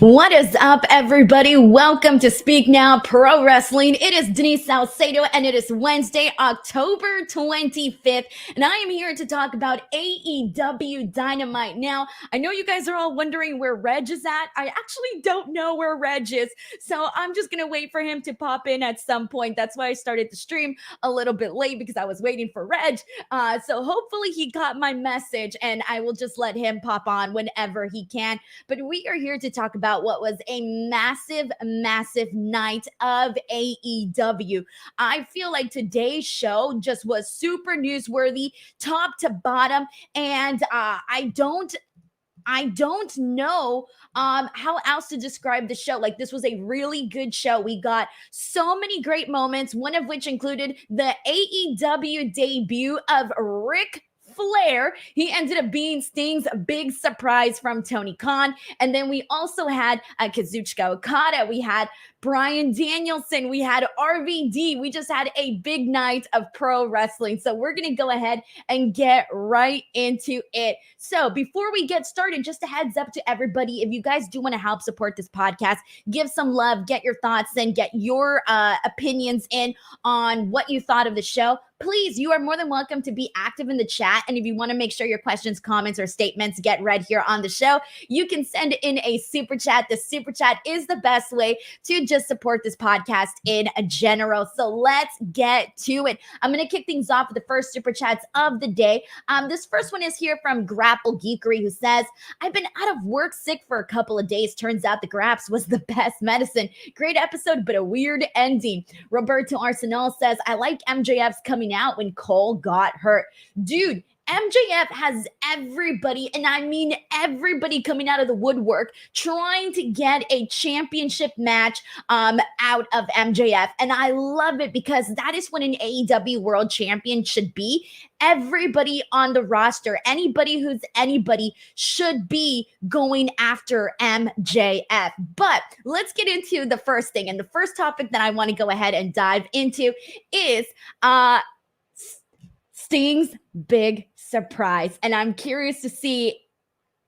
What is up, everybody? Welcome to Speak Now Pro Wrestling. It is Denise Salcedo, and it is Wednesday, October 25th, and I am here to talk about AEW Dynamite. Now, I know you guys are all wondering where Reg is at. I actually don't know where Reg is, so I'm just going to wait for him to pop in at some point. That's why I started the stream a little bit late, because I was waiting for Reg. So hopefully he got my message, and I will just let him pop on whenever he can. But we are here to talk about what was a massive night of AEW. I feel like today's show just was super newsworthy, top to bottom, and I don't know how else to describe the show. Like, this was a really good show. We got so many great moments, one of which included the AEW debut of Ric Flair. He ended up being Sting's big surprise from Tony Khan. And then we also had Kazuchika Okada. We had Bryan Danielson. We had RVD. We just had a big night of pro wrestling. So we're going to go ahead and get right into it. So before we get started, just a heads up to everybody, if you guys do want to help support this podcast, give some love, get your thoughts in, get your opinions in on what you thought of the show. Please, you are more than welcome to be active in the chat. And if you want to make sure your questions, comments, or statements get read here on the show, you can send in a super chat. The super chat is the best way to just support this podcast in general. So let's get to it. I'm going to kick things off with the first super chats of the day. This first one is here from Grapple Geekery, who says, I've been out of work sick for a couple of days. Turns out the Graps was the best medicine. Great episode, but a weird ending. Roberto Arsenal says, I like MJF's coming out when Cole got hurt. Dude, MJF has everybody, and I mean everybody, coming out of the woodwork trying to get a championship match out of MJF. And I love it, because that is what an AEW world champion should be. Everybody on the roster, anybody who's anybody, should be going after MJF. But let's get into the first thing. And the first topic that I want to go ahead and dive into is Sting's big surprise. And I'm curious to see,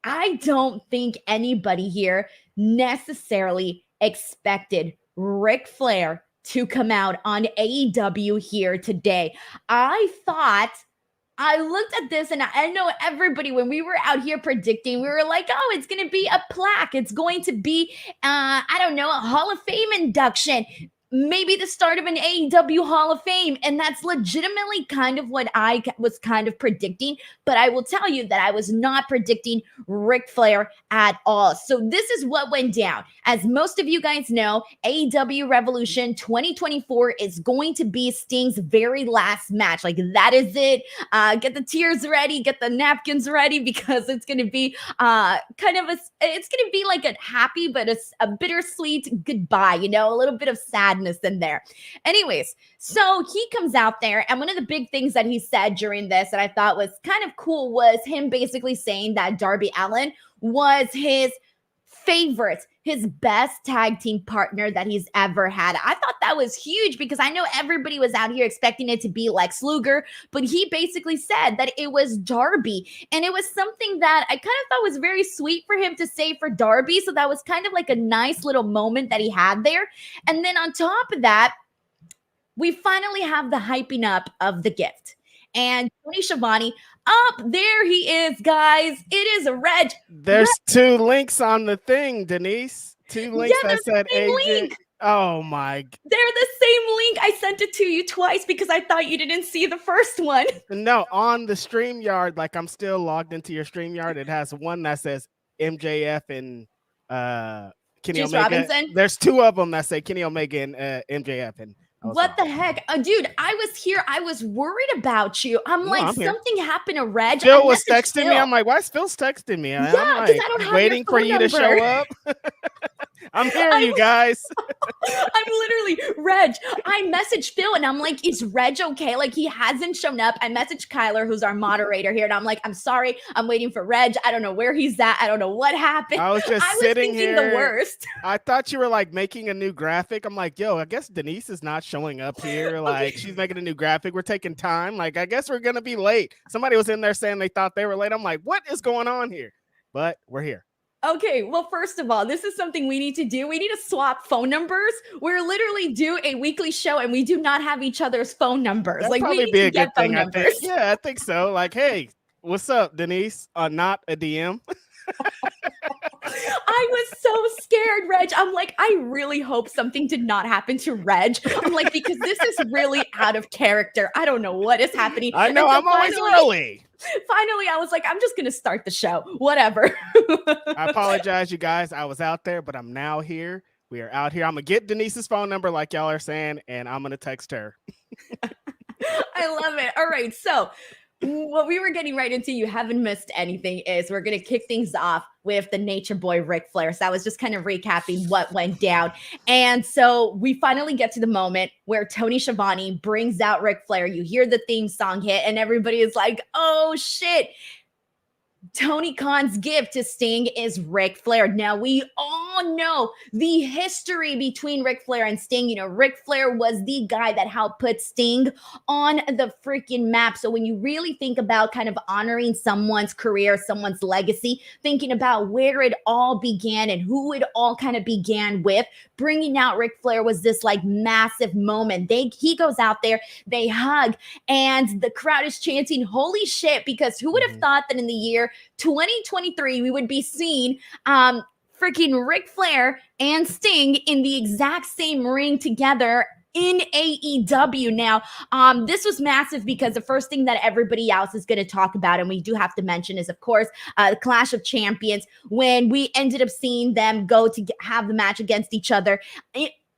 I don't think anybody here necessarily expected Ric Flair to come out on AEW here today. I looked at this, and I know everybody, when we were out here predicting, we were like, oh, it's going to be a plaque. It's going to be, I don't know, a Hall of Fame induction. Maybe the start of an AEW Hall of Fame. And that's legitimately kind of what I was kind of predicting. But I will tell you that I was not predicting Ric Flair at all. So this is what went down. As most of you guys know, AEW Revolution 2024 is going to be Sting's very last match. Like, that is it. Get the tears ready, get the napkins ready, because it's going to be it's going to be like a happy but a bittersweet goodbye, you know, a little bit of sadness in there. Anyways, so he comes out there, and one of the big things that he said during this that I thought was kind of cool was him basically saying that Darby Allin was his favorite, his best tag team partner that he's ever had. I thought that was huge, because I know everybody was out here expecting it to be Lex Luger, but he basically said that it was Darby. And it was something that I kind of thought was very sweet for him to say for Darby. So that was kind of like a nice little moment that he had there. And then on top of that, we finally have the hyping up of the gift. And Tony Schiavone, up there he is, guys. It is a Reg. There's two links on the thing, Denise. Two links that said link. Oh my. They're the same link. I sent it to you twice because I thought you didn't see the first one. No, on the StreamYard, like, I'm still logged into your StreamYard. It has one that says MJF and Kenny Juice Omega. Robinson. There's two of them that say Kenny Omega and MJF. And what the heck? Dude, I was here. I was worried about you. I'm something happened to Reg. Phil was texting me. I'm like, why is Phil texting me? Yeah, I'm like, I don't have waiting for you to show up. I'm here, you guys. I'm literally, Reg, I messaged Phil and I'm like, is Reg okay? Like, he hasn't shown up. I messaged Kyler, who's our moderator here, and I'm like, I'm sorry. I'm waiting for Reg. I don't know where he's at. I don't know what happened. I was just sitting here. The worst. I thought you were like making a new graphic. I'm like, yo, I guess Denise is not showing up here. Like, she's making a new graphic. We're taking time. Like, I guess we're going to be late. Somebody was in there saying they thought they were late. I'm like, what is going on here? But we're here. Okay, well, first of all, this is something we need to do. We need to swap phone numbers. We're literally do a weekly show and we do not have each other's phone numbers. That'd Like, we probably need be to a get good phone thing, I think. numbers. Yeah, I think so. Like, hey, what's up, Denise? Not a DM. I was so scared, Reg. I'm like, I really hope something did not happen to Reg. I'm like, because this is really out of character. I don't know what is happening. I know, And so I'm always early. Finally, I was like, I'm just going to start the show. Whatever. I apologize, you guys. I was out there, but I'm now here. We are out here. I'm going to get Denise's phone number, like y'all are saying, and I'm going to text her. I love it. All right. So, what we were getting right into, you haven't missed anything, is we're going to kick things off with the Nature Boy Ric Flair. So I was just kind of recapping what went down. And so we finally get to the moment where Tony Schiavone brings out Ric Flair. You hear the theme song hit and everybody is like, oh shit. Tony Khan's gift to Sting is Ric Flair. Now, we all know the history between Ric Flair and Sting. You know, Ric Flair was the guy that helped put Sting on the freaking map. So when you really think about kind of honoring someone's career, someone's legacy, thinking about where it all began and who it all kind of began with, bringing out Ric Flair was this like massive moment. He goes out there, they hug, and the crowd is chanting, holy shit, because who would have thought that in the year 2023, we would be seeing freaking Ric Flair and Sting in the exact same ring together in AEW. Now, this was massive because the first thing that everybody else is going to talk about, and we do have to mention, is, of course, the Clash of Champions, when we ended up seeing them go to have the match against each other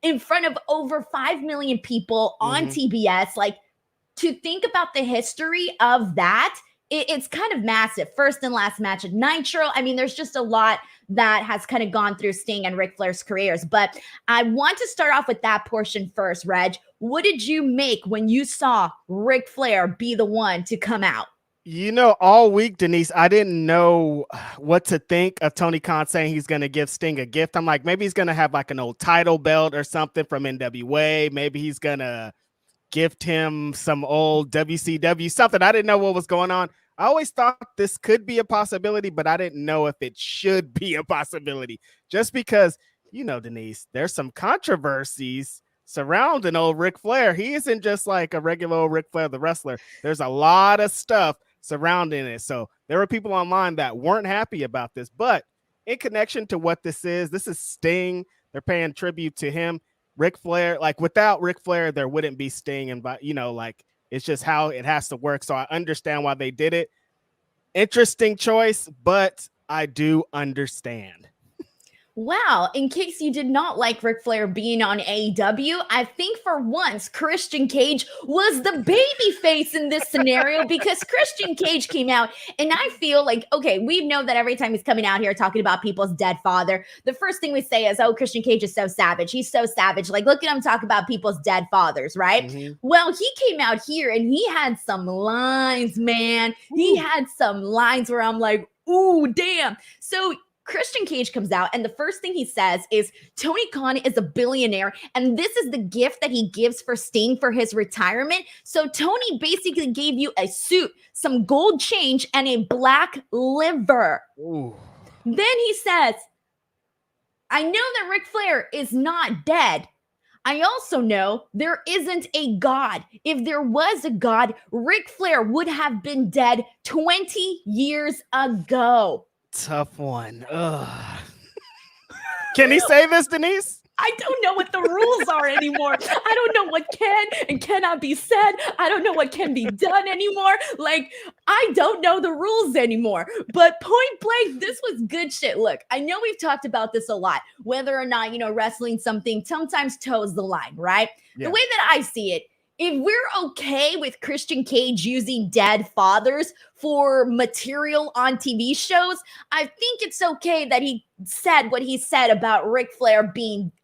in front of over 5 million people on TBS. Like, to think about the history of that, it's kind of massive. First and last match at Nitro. I mean, there's just a lot that has kind of gone through Sting and Ric Flair's careers. But I want to start off with that portion first, Reg. What did you make when you saw Ric Flair be the one to come out? You know, all week, Denise, I didn't know what to think of Tony Khan saying he's going to give Sting a gift. I'm like, maybe he's going to have like an old title belt or something from NWA. Maybe he's going to gift him some old WCW something. I didn't know what was going on. I always thought this could be a possibility, but I didn't know if it should be a possibility. Just because, you know, Denise, there's some controversies surrounding old Ric Flair. He isn't just like a regular old Ric Flair, the wrestler. There's a lot of stuff surrounding it. So there were people online that weren't happy about this, but in connection to what this is Sting. They're paying tribute to him. Ric Flair, like without Ric Flair, there wouldn't be Sting. And, you know, like, it's just how it has to work. So I understand why they did it. Interesting choice, but I do understand. Wow, in case you did not like Ric Flair being on AEW, I think for once Christian Cage was the baby face in this scenario, because Christian Cage came out, and I feel like, okay, we know that every time he's coming out here talking about people's dead father, the first thing we say is, oh, Christian Cage is so savage. He's so savage. Like, look at him talk about people's dead fathers, right? Well, he came out here and he had some lines, man. He had some lines where I'm like, ooh, damn. So Christian Cage comes out, and the first thing he says is Tony Khan is a billionaire, and this is the gift that he gives for Sting for his retirement. So Tony basically gave you a suit, some gold change, and a black liver. Ooh. Then he says, I know that Ric Flair is not dead. I also know there isn't a God. If there was a God, Ric Flair would have been dead 20 years ago. Tough one. Ugh. Can he say this, Denise? I don't know what the rules are anymore. I don't know what can and cannot be said. I don't know what can be done anymore. Like, I don't know the rules anymore. But point blank, this was good shit. Look, I know we've talked about this a lot, whether or not, you know, wrestling something sometimes toes the line, right? Yeah. The way that I see it, if we're okay with Christian Cage using dead fathers for material on TV shows, I think it's okay that he said what he said about Ric Flair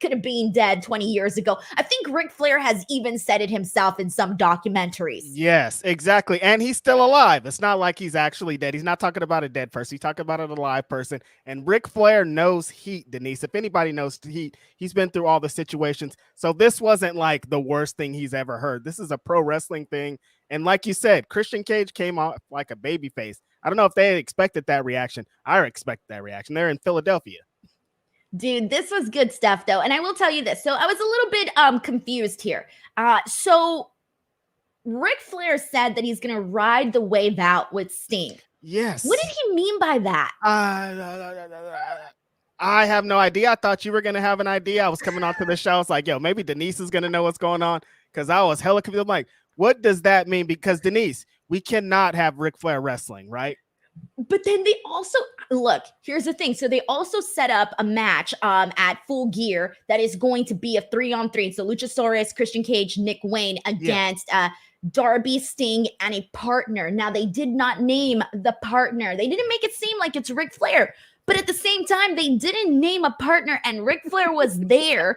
could have been dead 20 years ago. I think Ric Flair has even said it himself in some documentaries. Yes, exactly. And he's still alive. It's not like he's actually dead. He's not talking about a dead person. He's talking about an alive person. And Ric Flair knows heat, Denise. If anybody knows heat, he's been through all the situations. So this wasn't like the worst thing he's ever heard. This is a pro wrestling thing. And like you said, Christian Cage came off like a babyface. I don't know if they expected that reaction. I expect that reaction. They're in Philadelphia. Dude, this was good stuff though. And I will tell you this. So I was a little bit confused here. So Ric Flair said that he's going to ride the wave out with Sting. Yes. What did he mean by that? I have no idea. I thought you were going to have an idea. I was coming onto the show. I was like, yo, maybe Denise is going to know what's going on, because I was hella confused. I'm like, what does that mean? Because Denise, we cannot have Ric Flair wrestling, right? But then they also, look, here's the thing. So they also set up a match at Full Gear that is going to be a 3-on-3. So Luchasaurus, Christian Cage, Nick Wayne against Darby, Sting, and a partner. Now, they did not name the partner. They didn't make it seem like it's Ric Flair. But at the same time, they didn't name a partner, and Ric Flair was there.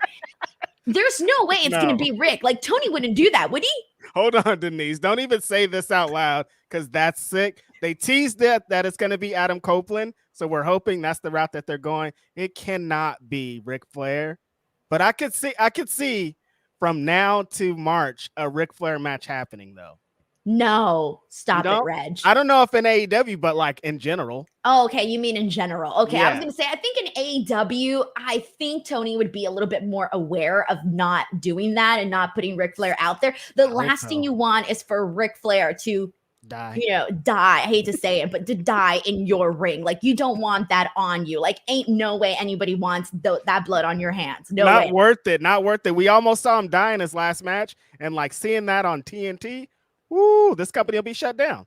There's no way it's going to be Rick. Like, Tony wouldn't do that, would he? Hold on, Denise. Don't even say this out loud, because that's sick. They teased that it's going to be Adam Copeland, so we're hoping that's the route that they're going. It cannot be Ric Flair, but I could see from now to March a Ric Flair match happening, though. No, stop it, Reg. I don't know if in AEW, but like in general. Oh, okay. You mean in general. Okay. Yeah. I was going to say, I think in AEW, I think Tony would be a little bit more aware of not doing that and not putting Ric Flair out there. The last thing you want is for Ric Flair to die. I hate to say it, but to die in your ring. Like, you don't want that on you. Like, ain't no way anybody wants that blood on your hands. No way. Not worth it. We almost saw him die in his last match, and like seeing that on TNT, woo, this company will be shut down.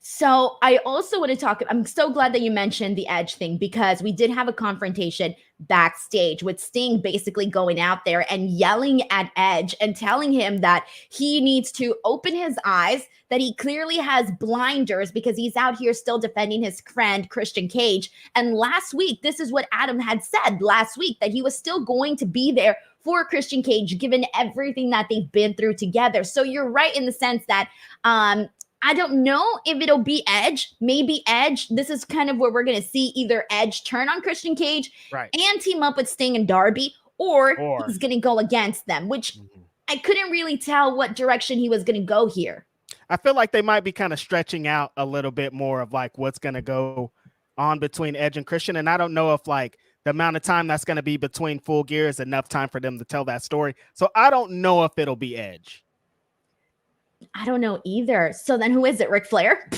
So I also want to talk, I'm so glad that you mentioned the Edge thing, because we did have a confrontation backstage with Sting basically going out there and yelling at Edge and telling him that he needs to open his eyes, that he clearly has blinders because he's out here still defending his friend Christian Cage. And last week, this is what Adam had said last week, that he was still going to be there for Christian Cage, given everything that they've been through together. So you're right in the sense that I don't know if it'll be Edge. Maybe Edge. This is kind of where we're going to see either Edge turn on Christian Cage and team up with Sting and Darby, or he's going to go against them, which I couldn't really tell what direction he was going to go here. I feel like they might be kind of stretching out a little bit more of like what's going to go on between Edge and Christian. And I don't know if like the amount of time that's going to be between Full Gear is enough time for them to tell that story. So I don't know if it'll be Edge. I don't know either. So then who is it? Ric Flair?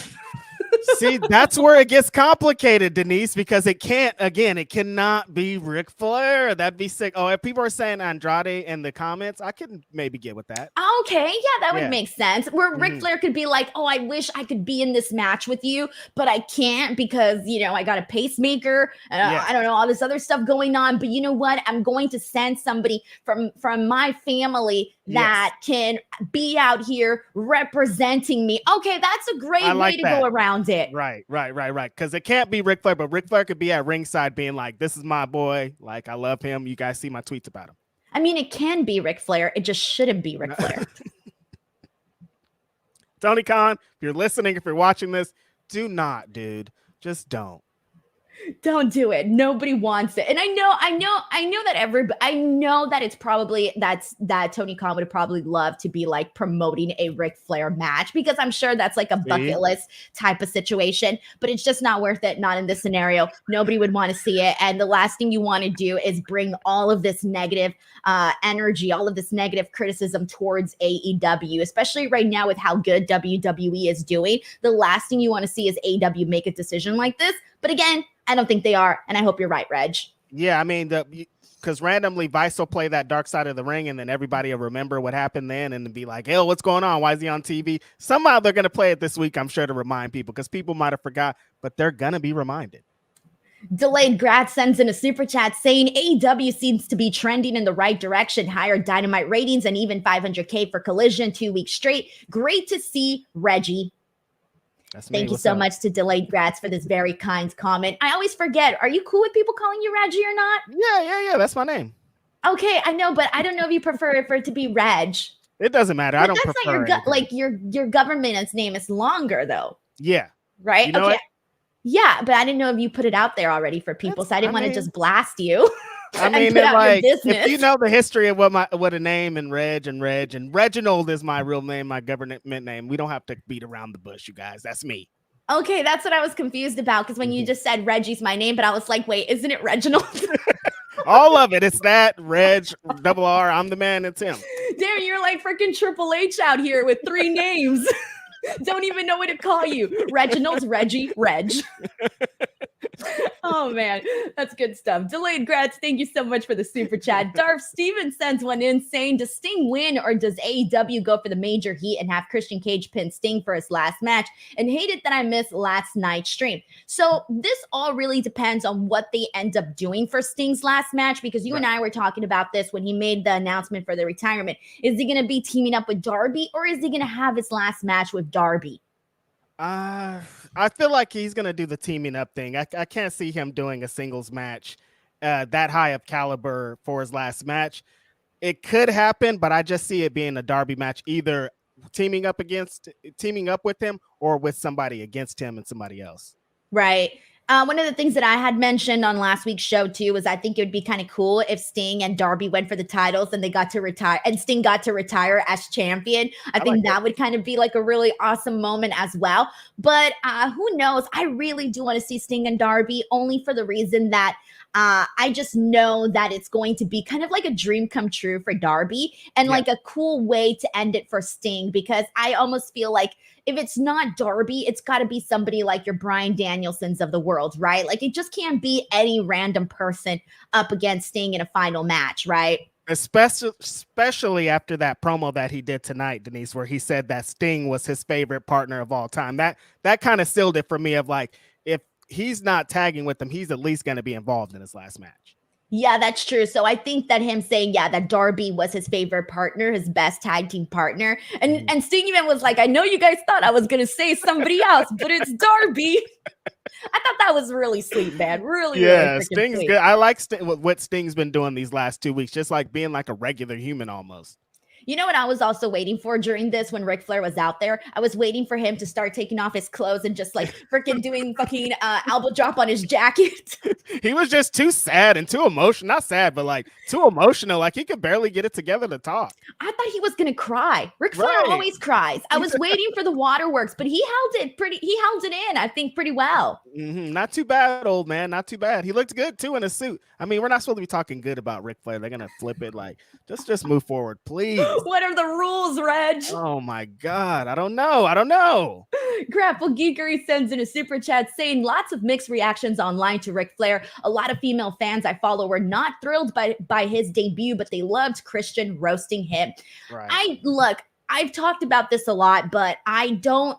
See, that's where it gets complicated, Denise, because it cannot be Ric Flair. That'd be sick. Oh, if people are saying Andrade in the comments, I could maybe get with that. Okay, yeah, that would make sense. Where Ric Flair could be like, oh, I wish I could be in this match with you, but I can't because, I got a pacemaker. I don't know, all this other stuff going on. But you know what? I'm going to send somebody from my family that can be out here representing me. Okay, that's a great way to go around it. Right. Because it can't be Ric Flair, but Ric Flair could be at ringside being like, this is my boy. Like, I love him. You guys see my tweets about him. I mean, it can be Ric Flair. It just shouldn't be Ric Flair. Tony Khan, if you're listening, if you're watching this, do not, dude. Just don't. Don't do it. Nobody wants it. And I know that it's probably that Tony Khan would probably love to be like promoting a Ric Flair match, because I'm sure that's like a bucket list type of situation, but it's just not worth it. Not in this scenario. Nobody would want to see it. And the last thing you want to do is bring all of this negative energy, all of this negative criticism towards AEW, especially right now with how good WWE is doing. The last thing you want to see is AEW make a decision like this. But again, I don't think they are, and I hope you're right, Reg. Yeah, I mean, because randomly Vice will play that Dark Side of the Ring, and then everybody will remember what happened then and be like, hey, what's going on? Why is he on TV? Somehow they're going to play it this week, I'm sure, to remind people, because people might have forgot, but they're going to be reminded. Delayed Grad sends in a super chat saying AEW seems to be trending in the right direction. Higher Dynamite ratings and even 500K for Collision 2 weeks straight. Great to see, Reggie. Thank you so much to Delayed Grats for this very kind comment. I always forget. Are you cool with people calling you Reggie or not? Yeah. That's my name. Okay, I know, but I don't know if you prefer for it to be Reg. It doesn't matter. I don't prefer. That's not your government's name is longer though. Yeah. Right. You know okay. Yeah, but I didn't know if you put it out there already for people, so I didn't want to just blast you. I mean, like, if you know the history of what a name and Reginald is my real name, my government name. We don't have to beat around the bush, you guys. That's me. Okay, that's what I was confused about, because when you just said Reggie's my name, but I was like, wait, isn't it Reginald? All of it. It's that, Reg, double R, I'm the man, it's him. Damn, you're like freaking Triple H out here with 3 names. Don't even know what to call you. Reginald's Reggie, Reg. Oh man, that's good stuff. Delayed Grats, thank you so much for the super chat. Darth Steven sends one in saying, does Sting win or does AEW go for the major heat and have Christian Cage pin Sting for his last match? And hated that I missed last night's stream. So this all really depends on what they end up doing for Sting's last match, because you and I were talking about this when he made the announcement for the retirement. Is he going to be teaming up with Darby, or is he going to have his last match with Darby? I feel like he's going to do the teaming up thing. I can't see him doing a singles match that high of caliber for his last match. It could happen, but I just see it being a Darby match, either teaming up with him or with somebody against him and somebody else. Right. One of the things that I had mentioned on last week's show too was I think it would be kind of cool if Sting and Darby went for the titles and they got to retire, and Sting got to retire as champion. I think that would kind of be like a really awesome moment as well. But who knows? I really do want to see Sting and Darby, only for the reason that I just know that it's going to be kind of like a dream come true for Darby, and like a cool way to end it for Sting, because I almost feel like if it's not Darby, it's got to be somebody like your Bryan Danielsons of the world, right? Like it just can't be any random person up against Sting in a final match, right? Especially after that promo that he did tonight, Denise, where he said that Sting was his favorite partner of all time. That kind of sealed it for me, of like, if he's not tagging with him, he's at least going to be involved in his last match. Yeah, that's true. So I think that him saying, that Darby was his favorite partner, his best tag team partner. And Sting even was like, I know you guys thought I was going to say somebody else, but it's Darby. I thought that was really sweet, man. Really, really Sting's sweet. good. I like what Sting's been doing these last 2 weeks, just like being like a regular human almost. You know what I was also waiting for during this when Ric Flair was out there? I was waiting for him to start taking off his clothes and just like freaking doing fucking elbow drop on his jacket. He was just too sad and too emotional. Not sad, but like too emotional. Like he could barely get it together to talk. I thought he was going to cry. Ric Flair always cries. I was waiting for the waterworks, but he held it in, I think, pretty well. Not too bad, old man. Not too bad. He looked good too in a suit. I mean, we're not supposed to be talking good about Ric Flair. They're going to flip it. Like, just move forward, please. What are the rules, Reg? Oh my God. I don't know. Grapple Geekery sends in a super chat saying lots of mixed reactions online to Ric Flair. A lot of female fans I follow were not thrilled by his debut, but they loved Christian roasting him. Right. I've talked about this a lot, but I don't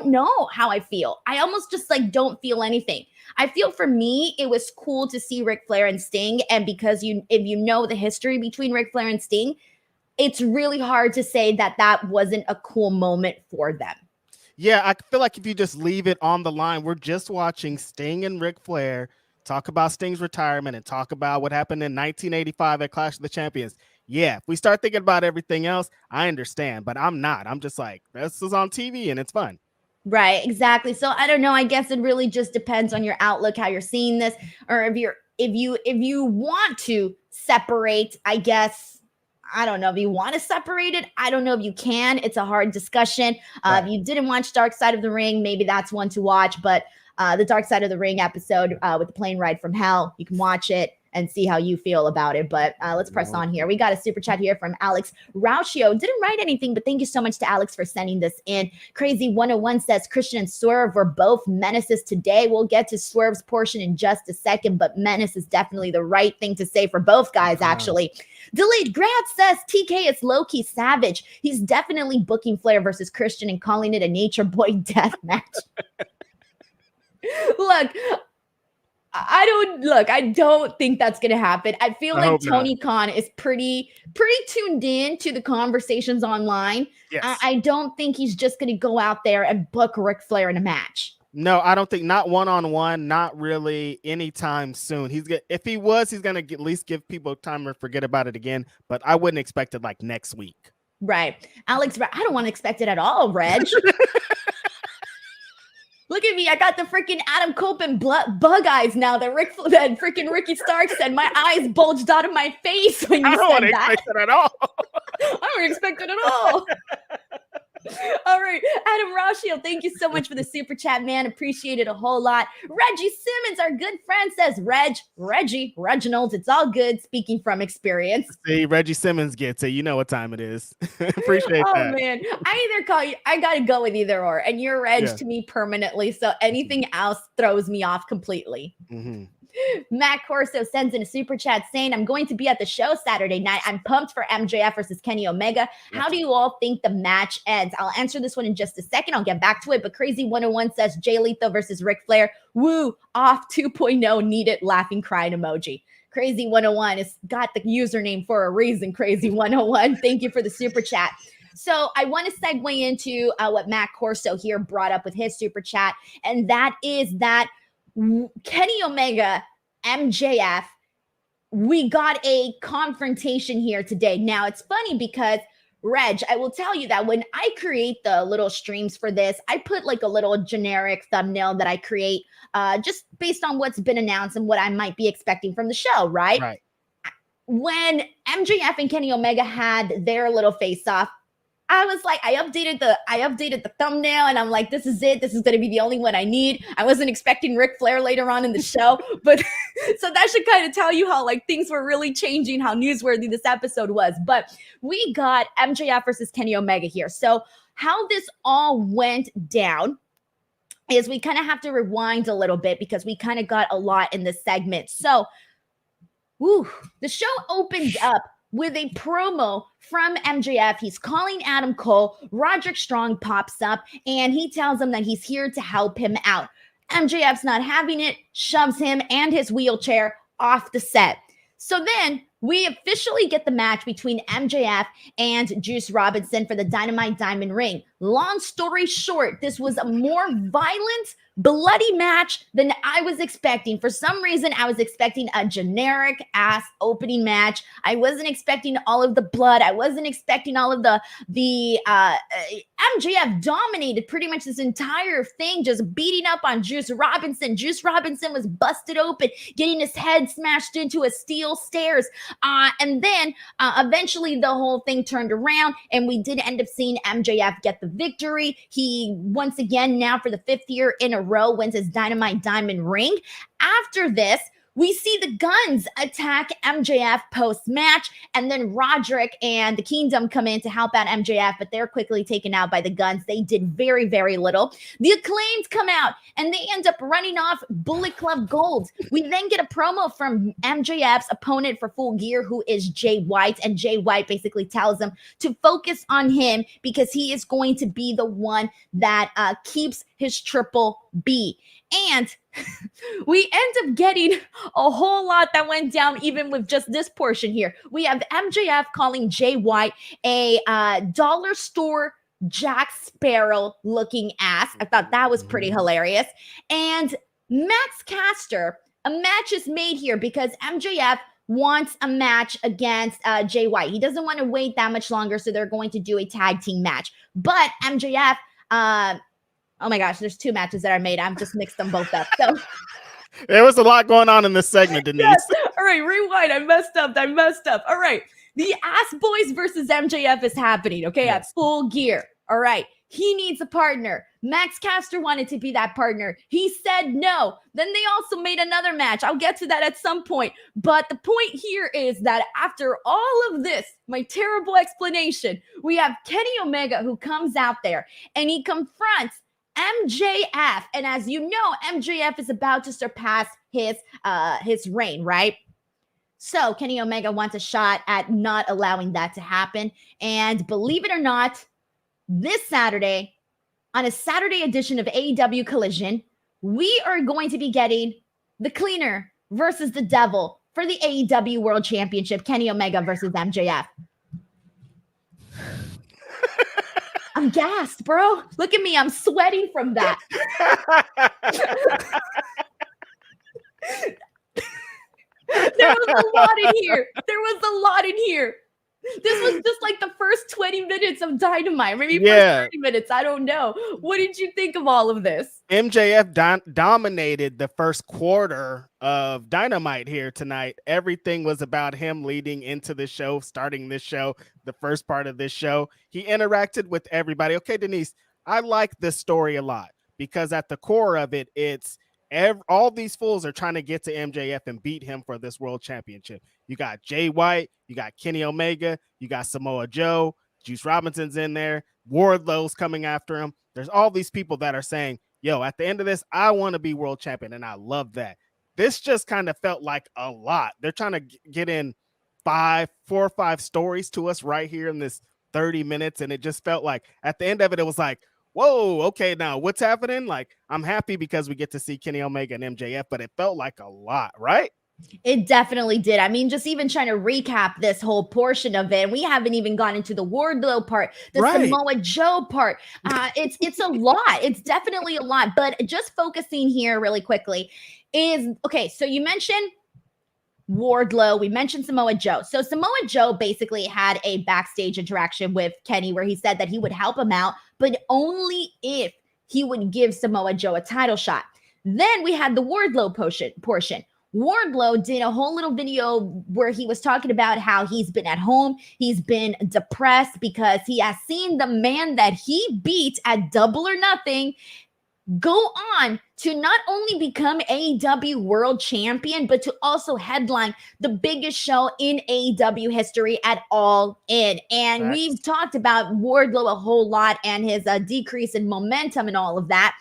know how I feel. I almost just like don't feel anything. I feel for me, it was cool to see Ric Flair and Sting. And because if you know the history between Ric Flair and Sting, it's really hard to say that wasn't a cool moment for them. Yeah, I feel like if you just leave it on the line, we're just watching Sting and Ric Flair talk about Sting's retirement and talk about what happened in 1985 at Clash of the Champions. Yeah, if we start thinking about everything else, I understand, but I'm not. I'm just like, this is on TV and it's fun. Right, exactly. So I don't know. I guess it really just depends on your outlook, how you're seeing this, or if you want to separate, I guess. I don't know if you want to separate it. I don't know if you can. It's a hard discussion. If you didn't watch Dark Side of the Ring, maybe that's one to watch. But the Dark Side of the Ring episode with the plane ride from hell, you can watch it and see how you feel about it. But let's press on here. We got a super chat here from Alex Rauchio. Didn't write anything, but thank you so much to Alex for sending this in. Crazy 101 says Christian and Swerve were both menaces today. We'll get to Swerve's portion in just a second, but menace is definitely the right thing to say for both guys, actually. Delayed Grad says TK is low-key savage. He's definitely booking Flair versus Christian and calling it a Nature Boy death match. Look, I don't think that's going to happen. I feel like Tony Khan is pretty tuned in to the conversations online. Yes. I don't think he's just going to go out there and book Ric Flair in a match. No, I don't think, not one-on-one, not really anytime soon. If he was, he's going to at least give people time to forget about it again, but I wouldn't expect it like next week. Right. Alex, I don't want to expect it at all, Reg. Look at me. I got the freaking Adam Copeland bug eyes now that freaking Ricky Stark said. My eyes bulged out of my face when you said that. I don't expect it at all. I don't expect it at all. All right, Adam Rashio, thank you so much for the super chat, man. Appreciate it a whole lot. Reggie Simmons, our good friend, says, Reginald, it's all good. Speaking from experience. See, Reggie Simmons gets it. You know what time it is. Appreciate Oh that. man, I either call you. I gotta go with either or, and you're Reg to me permanently. So anything else throws me off completely. Mm-hmm. Matt Corso sends in a super chat saying, I'm going to be at the show Saturday night. I'm pumped for MJF versus Kenny Omega. How do you all think the match ends? I'll answer this one in just a second. I'll get back to it. But Crazy 101 says Jay Lethal versus Ric Flair. Woo, off 2.0, needed laughing crying emoji. Crazy 101 has got the username for a reason, Crazy 101. Thank you for the super chat. So I want to segue into what Matt Corso here brought up with his super chat. And that is that Kenny Omega, MJF, we got a confrontation here today. Now, it's funny because, Reg, I will tell you that when I create the little streams for this, I put like a little generic thumbnail that I create just based on what's been announced and what I might be expecting from the show, right? Right. When MJF and Kenny Omega had their little face-off, I was like, I updated the thumbnail and I'm like, this is it. This is going to be the only one I need. I wasn't expecting Ric Flair later on in the show, but so that should kind of tell you how like things were really changing, how newsworthy this episode was. But we got MJF versus Kenny Omega here. So how this all went down is we kind of have to rewind a little bit because we kind of got a lot in this segment. So the show opens up with a promo from MJF. He's calling Adam Cole. Roderick Strong pops up and he tells him that he's here to help him out. MJF's not having it, shoves him and his wheelchair off the set. So then we officially get the match between MJF and Juice Robinson for the Dynamite Diamond Ring. Long story short, this was a more violent, bloody match than I was expecting. For some reason, I was expecting a generic ass opening match. I wasn't expecting all of the blood. I wasn't expecting all of the MJF dominated pretty much this entire thing, just beating up on Juice Robinson. Juice Robinson was busted open, getting his head smashed into a steel stairs. And then eventually the whole thing turned around and we did end up seeing MJF get the victory. He once again, now for the 5th year in a row, wins his Dynamite Diamond Ring. After this, we see the Guns attack MJF post-match, and then Roderick and the Kingdom come in to help out MJF, but they're quickly taken out by the Guns. They did very, very little. The Acclaimed come out, and they end up running off Bullet Club Gold. We then get a promo from MJF's opponent for Full Gear, who is Jay White, and Jay White basically tells him to focus on him because he is going to be the one that keeps his Triple B. And we end up getting a whole lot that went down even with just this portion here. We have MJF calling Jay White a dollar store Jack Sparrow looking ass. I thought that was pretty hilarious. And Max Caster, a match is made here because MJF wants a match against Jay White. He doesn't want to wait that much longer, so they're going to do a tag team match. But MJF, oh my gosh, there's 2 matches that are made. I've just mixed them both up. So there was a lot going on in this segment, Denise. Yes. All right, rewind. I messed up. All right. The Ass Boys versus MJF is happening, okay, at Full Gear. All right. He needs a partner. Max Caster wanted to be that partner. He said no. Then they also made another match. I'll get to that at some point. But the point here is that after all of this, my terrible explanation, we have Kenny Omega who comes out there and he confronts MJF. And as you know, MJF is about to surpass his reign, right? So Kenny Omega wants a shot at not allowing that to happen. And believe it or not, this Saturday, on a Saturday edition of AEW Collision, we are going to be getting the Cleaner versus the Devil for the AEW World Championship, Kenny Omega versus MJF. I'm gassed, bro. Look at me. I'm sweating from that. There was a lot in here. This was just like the first 20 minutes of Dynamite, maybe first 30 minutes. I don't know. What did you think of all of this? MJF dominated the first quarter of Dynamite here tonight. Everything was about him leading into the show, starting this show, the first part of this show. He interacted with everybody. Okay, Denise, I like this story a lot because at the core of it, it's all these fools are trying to get to MJF and beat him for this world championship. You got Jay White, you got Kenny Omega, you got Samoa Joe, Juice Robinson's in there, Wardlow's coming after him. There's all these people that are saying, yo, at the end of this, I want to be world champion, and I love that. This just kind of felt like a lot. They're trying to get in 4 or 5 stories to us right here in this 30 minutes, and it just felt like at the end of it, it was like, whoa, okay, now what's happening? Like, I'm happy because we get to see Kenny Omega and MJF, but it felt like a lot, right? It definitely did. I mean, just even trying to recap this whole portion of it, we haven't even gone into the Wardlow part, the Samoa Joe part. It's a lot. It's definitely a lot. But just focusing here really quickly is, okay, so you mentioned Wardlow, we mentioned Samoa Joe. So Samoa Joe basically had a backstage interaction with Kenny where he said that he would help him out, but only if he would give Samoa Joe a title shot. Then we had the Wardlow portion. Wardlow did a whole little video where he was talking about how he's been at home. He's been depressed because he has seen the man that he beat at Double or Nothing go on to not only become AEW World Champion, but to also headline the biggest show in AEW history at All In. And we've talked about Wardlow a whole lot and his decrease in momentum and all of that.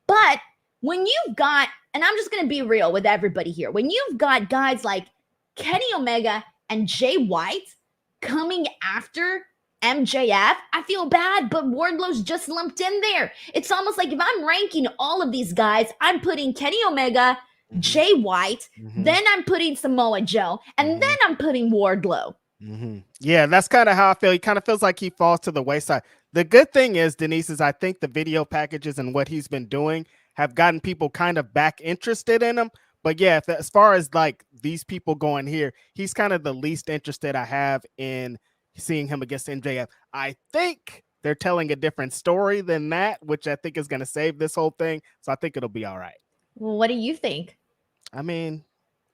But when you've got, and I'm just going to be real with everybody here, when you've got guys like Kenny Omega and Jay White coming after MJF, I feel bad, but Wardlow's just lumped in there. It's almost like if I'm ranking all of these guys, I'm putting Kenny Omega, Jay White, then I'm putting Samoa Joe, and then I'm putting Wardlow. Yeah, that's kind of how I feel. He kind of feels like he falls to the wayside. The good thing is, Denise, is I think the video packages and what he's been doing have gotten people kind of back interested in him. But yeah, as far as like these people going here, he's kind of the least interested I have in seeing him against MJF. I think they're telling a different story than that, which I think is going to save this whole thing. So I think it'll be all right. Well, what do you think? I mean,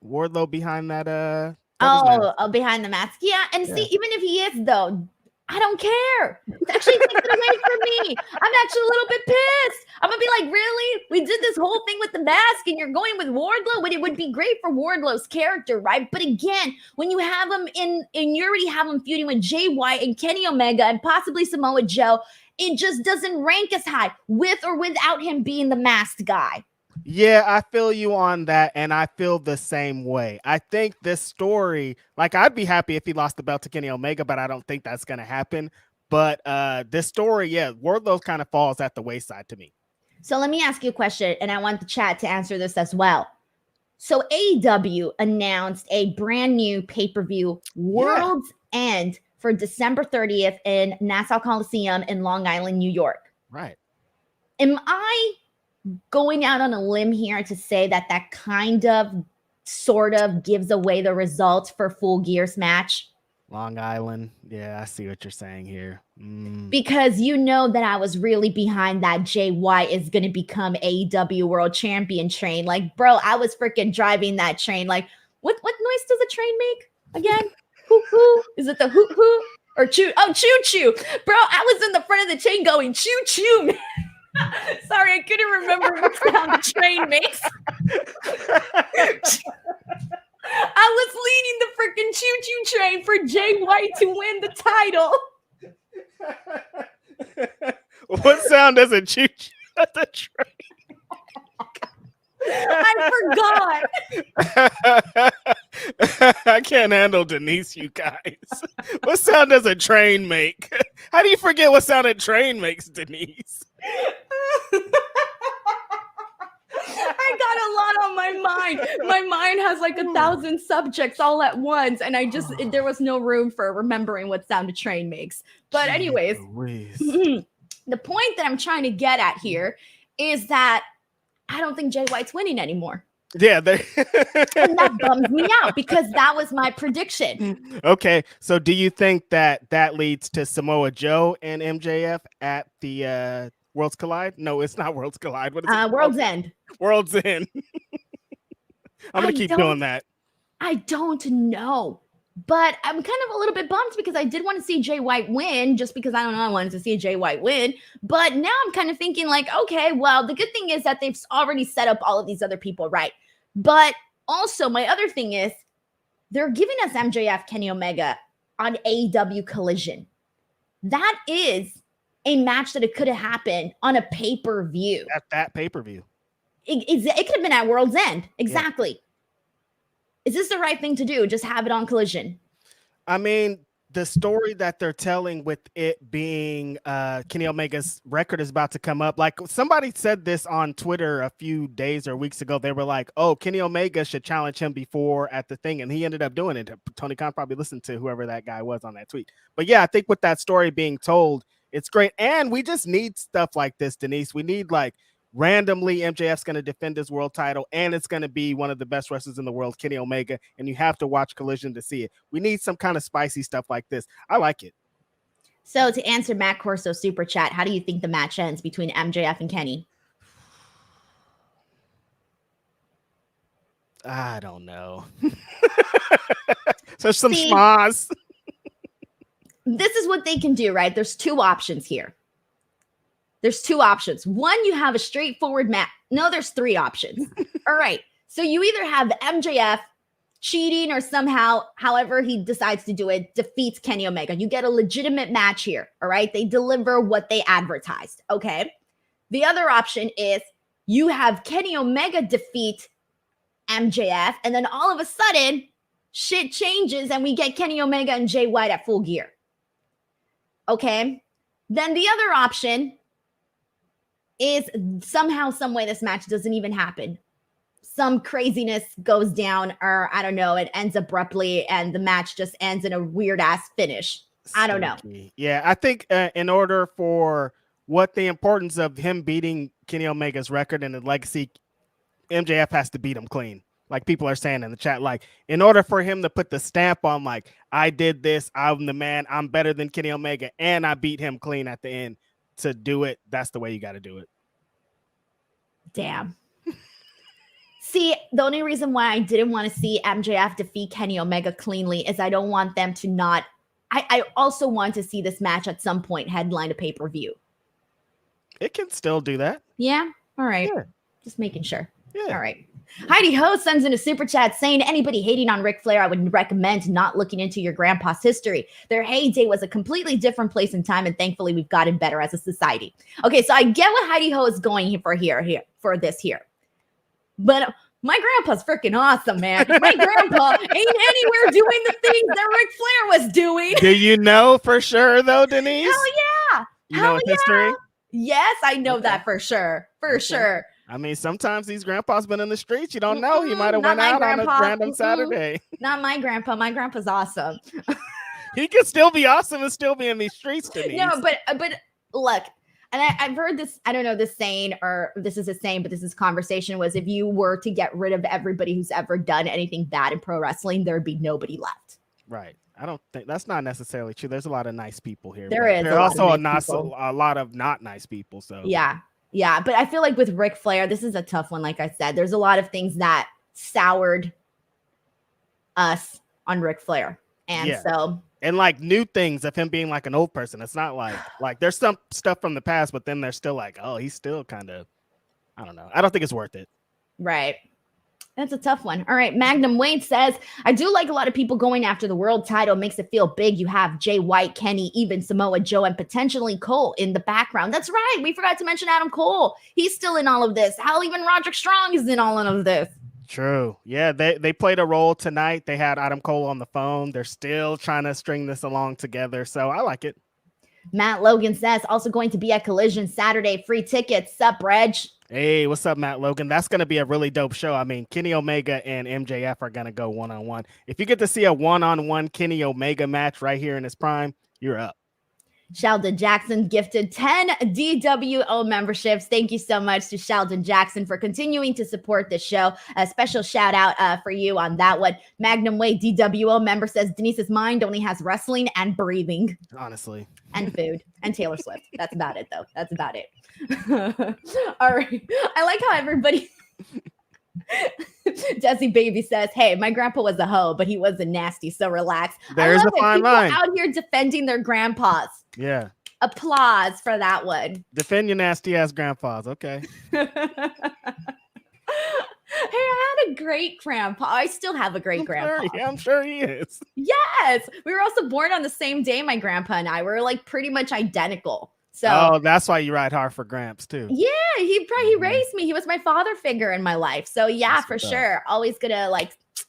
Wardlow behind that behind the mask. Yeah, and see, even if he is though, I don't care. It actually takes it away from me. I'm actually a little bit pissed. I'm gonna be like, really? We did this whole thing with the mask, and you're going with Wardlow? But it would be great for Wardlow's character, right? But again, when you have him and you already have him feuding with Jay White and Kenny Omega and possibly Samoa Joe, it just doesn't rank as high with or without him being the masked guy. Yeah, I feel you on that, and I feel the same way. I think this story, like, I'd be happy if he lost the belt to Kenny Omega, but I don't think that's going to happen. But this story, yeah, Wardlow kind of falls at the wayside to me. So let me ask you a question, and I want the chat to answer this as well. So AEW announced a brand new pay-per-view, World's End, for December 30th in Nassau Coliseum in Long Island, New York. Right. Am I going out on a limb here to say that that kind of sort of gives away the results for Full Gear's match? Long Island. Yeah, I see what you're saying here. Because you know that I was really behind that Jay White is going to become AEW World Champion train. Like, bro, I was freaking driving that train. Like, what noise does a train make again? Hoo hoo. Is it the hoo hoo or choo? Oh, choo choo. Bro, I was in the front of the train going choo choo. Sorry, I couldn't remember what sound the train makes. I was leading the freaking choo-choo train for Jay White to win the title. What sound does a choo-choo at the train? I forgot. I can't handle Denise, you guys. What sound does a train make? How do you forget what sound a train makes, Denise? I got a lot on my mind. My mind has like 1,000 subjects all at once, and there was no room for remembering what sound a train makes. But anyways, the point that I'm trying to get at here is that I don't think Jay White's winning anymore. Yeah, and that bums me out because that was my prediction. Okay, so do you think that leads to Samoa Joe and MJF at the Worlds Collide? No, it's not Worlds Collide. What is it? World's End. World's End. I'm going to keep doing that. I don't know. But I'm kind of a little bit bummed because I did want to see Jay White win just because I wanted to see Jay White win. But now I'm kind of thinking like, okay, well, the good thing is that they've already set up all of these other people, right? But also my other thing is they're giving us MJF Kenny Omega on AEW Collision. That is a match that it could have happened on a pay-per-view. At that pay-per-view. It could have been at World's End. Exactly. Yeah. Is this the right thing to do? Just have it on Collision? I mean, the story that they're telling with it being Kenny Omega's record is about to come up. Like somebody said this on Twitter a few days or weeks ago. They were like, oh, Kenny Omega should challenge him before at the thing. And he ended up doing it. Tony Khan probably listened to whoever that guy was on that tweet. But yeah, I think with that story being told, it's great. And we just need stuff like this, Denise. We need like randomly MJF's going to defend his world title, and it's going to be one of the best wrestlers in the world, Kenny Omega, and you have to watch Collision to see it. We need some kind of spicy stuff like this. I like it. So to answer Matt Corso super chat, how do you think the match ends between MJF and Kenny? I don't know. So some schmaz. This is what they can do, right? There's two options here. There's two options. One, you have a straightforward match. No, there's three options. All right. So you either have MJF cheating or somehow, however he decides to do it, defeats Kenny Omega. You get a legitimate match here. All right. They deliver what they advertised. Okay. The other option is you have Kenny Omega defeat MJF, and then all of a sudden shit changes and we get Kenny Omega and Jay White at Full Gear. Okay. Then the other option is somehow, some way this match doesn't even happen. Some craziness goes down, or I don't know, it ends abruptly and the match just ends in a weird ass finish. I don't know. Yeah, I think in order for what the importance of him beating Kenny Omega's record and the legacy, MJF has to beat him clean. Like people are saying in the chat, like in order for him to put the stamp on, like, I did this, I'm the man, I'm better than Kenny Omega, and I beat him clean at the end. To do it, that's the way you got to do it. Damn. See, the only reason why I didn't want to see MJF defeat Kenny Omega cleanly is I don't want them to not. I also want to see this match at some point headline a pay-per-view. It can still do that. Yeah. All right. Yeah. Just making sure. Yeah. All right. Heidi Ho sends in a super chat saying, anybody hating on Ric Flair, I would recommend not looking into your grandpa's history. Their heyday was a completely different place and time, and thankfully we've gotten better as a society. Okay, so I get what Heidi Ho is going for here for this here. But my grandpa's freaking awesome, man. My grandpa ain't anywhere doing the things that Ric Flair was doing. Do you know for sure, though, Denise? Hell yeah. You know history? Yes, I know that for sure. For sure. I mean, sometimes these grandpas been in the streets. You don't know. He might have went out grandpa. On a random Saturday. Not my grandpa. My grandpa's awesome. He could still be awesome and still be in these streets, Denise. No, but look, and I've heard this, I don't know this saying, or this is a saying, but this is conversation, was if you were to get rid of everybody who's ever done anything bad in pro wrestling, there'd be nobody left. Right. I don't think that's not necessarily true. There's a lot of nice people here. There's also a lot of not nice people. So yeah, but I feel like with Ric Flair, this is a tough one. Like I said, there's a lot of things that soured us on Ric Flair. And and like new things of him being like an old person. It's not like there's some stuff from the past, but then they're still like, oh, he's still kind of, I don't know. I don't think it's worth it. Right. That's a tough one. All right. Magnum Wade says, I do like a lot of people going after the world title. Makes it feel big. You have Jay White, Kenny, even Samoa Joe, and potentially Cole in the background. That's right. We forgot to mention Adam Cole. He's still in all of this. Hell, even Roderick Strong is in all of this. True. Yeah, they played a role tonight. They had Adam Cole on the phone. They're still trying to string this along together. So I like it. Matt Logan says, also going to be at Collision Saturday. Free tickets. Sup, Reg? Hey, what's up, Matt Logan? That's going to be a really dope show. I mean, Kenny Omega and MJF are going to go one-on-one. If you get to see a one-on-one Kenny Omega match right here in his prime, you're up. Sheldon Jackson gifted 10 DWO memberships. Thank you so much to Sheldon Jackson for continuing to support this show. A special shout out for you on that one. Magnum Way DWO member says Denise's mind only has wrestling and breathing. Honestly. And food and Taylor Swift. That's about it, though. That's about it. All right. I like how everybody... Jesse Baby says, hey, my grandpa was a hoe, but he wasn't nasty, so relax. There's a fine line. Out here defending their grandpas. Yeah. Applause for that one. Defend your nasty ass grandpas. Okay. Hey, I had a great grandpa. I still have a great grandpa. Sure, yeah, I'm sure he is. Yes. We were also born on the same day, my grandpa and I. We were like pretty much identical. So, oh, that's why you ride hard for Gramps too. Yeah, he raised me. He was my father figure in my life. So yeah, that's for sure. Always gonna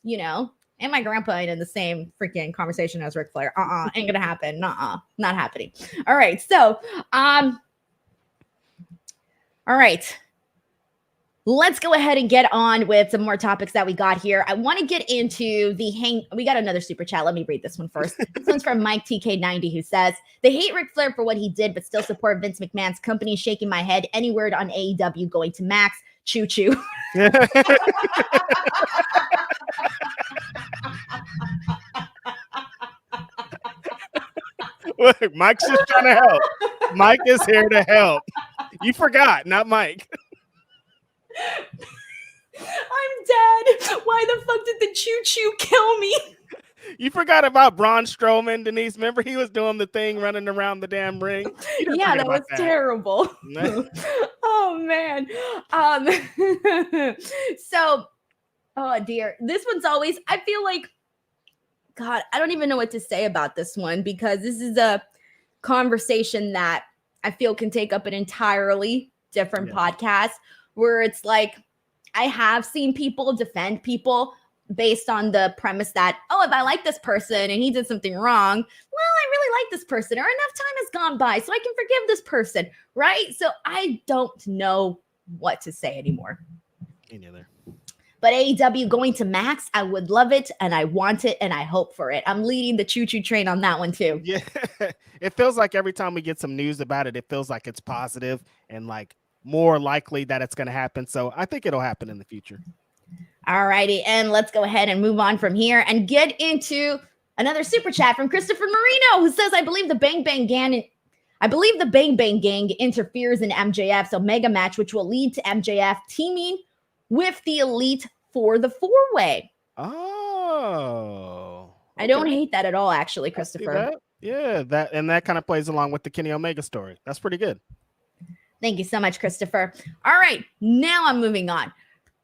and my grandpa ain't in the same freaking conversation as Ric Flair. Ain't gonna happen. Not happening. All right. So all right. Let's go ahead and get on with some more topics that we got here. I want to get into we got another super chat. Let me read this one first. This one's from Mike TK90, who says, they hate Ric Flair for what he did, but still support Vince McMahon's company. Shaking my head. Any word on AEW going to Max? Choo choo. Look, Mike's just trying to help. Mike is here to help. You forgot, not Mike. I'm dead. Why the fuck did the choo-choo kill me? You forgot about Braun Strowman, Denise. Remember he was doing the thing running around the damn ring? Yeah, that was terrible. Oh, man. So, oh, dear. This one's always, I feel like, God, I don't even know what to say about this one because this is a conversation that I feel can take up an entirely different podcast. Where it's like, I have seen people defend people based on the premise that, oh, if I like this person and he did something wrong, well, I really like this person, or enough time has gone by so I can forgive this person, right? So I don't know what to say anymore. Me neither. But AEW going to Max, I would love it, and I want it, and I hope for it. I'm leading the choo-choo train on that one, too. Yeah, it feels like every time we get some news about it, it feels like it's positive and like more likely that it's going to happen. So I think it'll happen in the future. All righty. And let's go ahead and move on from here and get into another super chat from Christopher Marino, who says, I believe the Bang Bang Gang interferes in MJF's Omega match, which will lead to MJF teaming with the Elite for the four-way. Oh. Okay. I don't hate that at all, actually, Christopher. Yeah, that kind of plays along with the Kenny Omega story. That's pretty good. Thank you so much, Christopher. All right, now I'm moving on.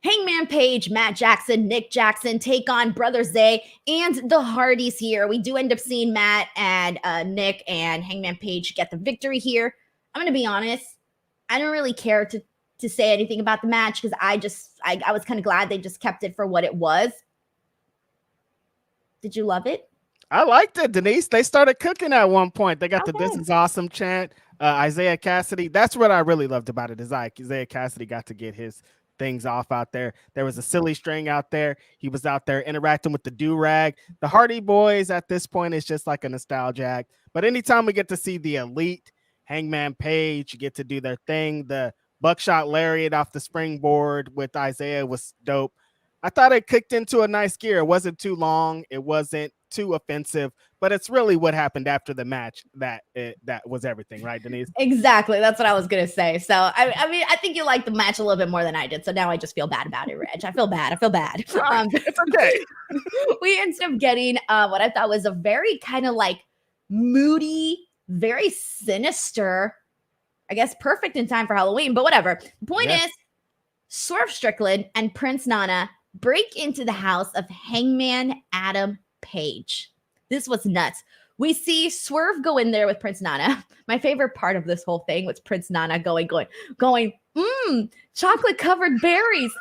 Hangman Page, Matt Jackson, Nick Jackson take on Brother Zay and the Hardys here. We do end up seeing Matt and Nick and Hangman Page get the victory here. I'm going to be honest. I don't really care to say anything about the match because I was kind of glad they just kept it for what it was. Did you love it? I liked it, Denise. They started cooking at one point. They got the "This is awesome" chant. Isaiah Cassidy. That's what I really loved about it. Is Isaiah Cassidy got to get his things off out there. There was a silly string out there. He was out there interacting with the do-rag. The Hardy Boys at this point is just like a nostalgia act. But anytime we get to see the Elite, Hangman Page, you get to do their thing. The buckshot lariat off the springboard with Isaiah was dope. I thought it kicked into a nice gear. It wasn't too long. It wasn't too offensive, but it's really what happened after the match that was everything, right, Denise? Exactly. That's what I was going to say. So, I mean, I think you liked the match a little bit more than I did. So now I just feel bad about it, Reg. I feel bad. It's okay. We ended up getting what I thought was a very kind of like moody, very sinister, I guess perfect in time for Halloween, but whatever. The point is, Swerve Strickland and Prince Nana break into the house of Hangman Adam Page. This was nuts. We see Swerve go in there with Prince Nana. My favorite part of this whole thing was Prince Nana going, chocolate covered berries.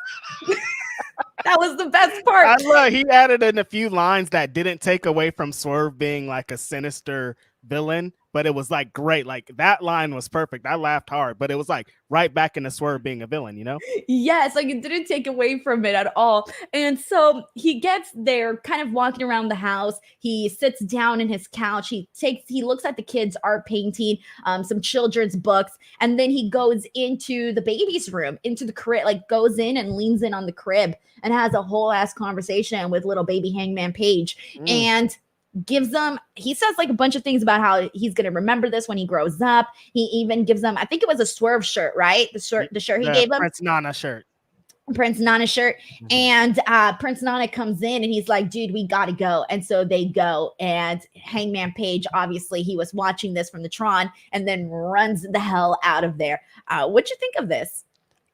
That was the best part. I love he added in a few lines that didn't take away from Swerve being like a sinister villain. but it was like great. Like that line was perfect. I laughed hard, but it was like right back into Swerve being a villain, you know? Yes, like it didn't take away from it at all. And so he gets there, kind of walking around the house. He sits down in his couch. He looks at the kids' art painting, some children's books, and then he goes into the baby's room, into the crib, like goes in and leans in on the crib and has a whole ass conversation with little baby Hangman Page. And he says like a bunch of things about how he's going to remember this when he grows up. He even gives them, I think it was a Swerve shirt, right? The shirt he gave him. Prince Nana shirt. And Prince Nana comes in and he's like, dude, we gotta go. And so they go, and Hangman Page, obviously he was watching this from the Tron, and then runs the hell out of there. What'd you think of this?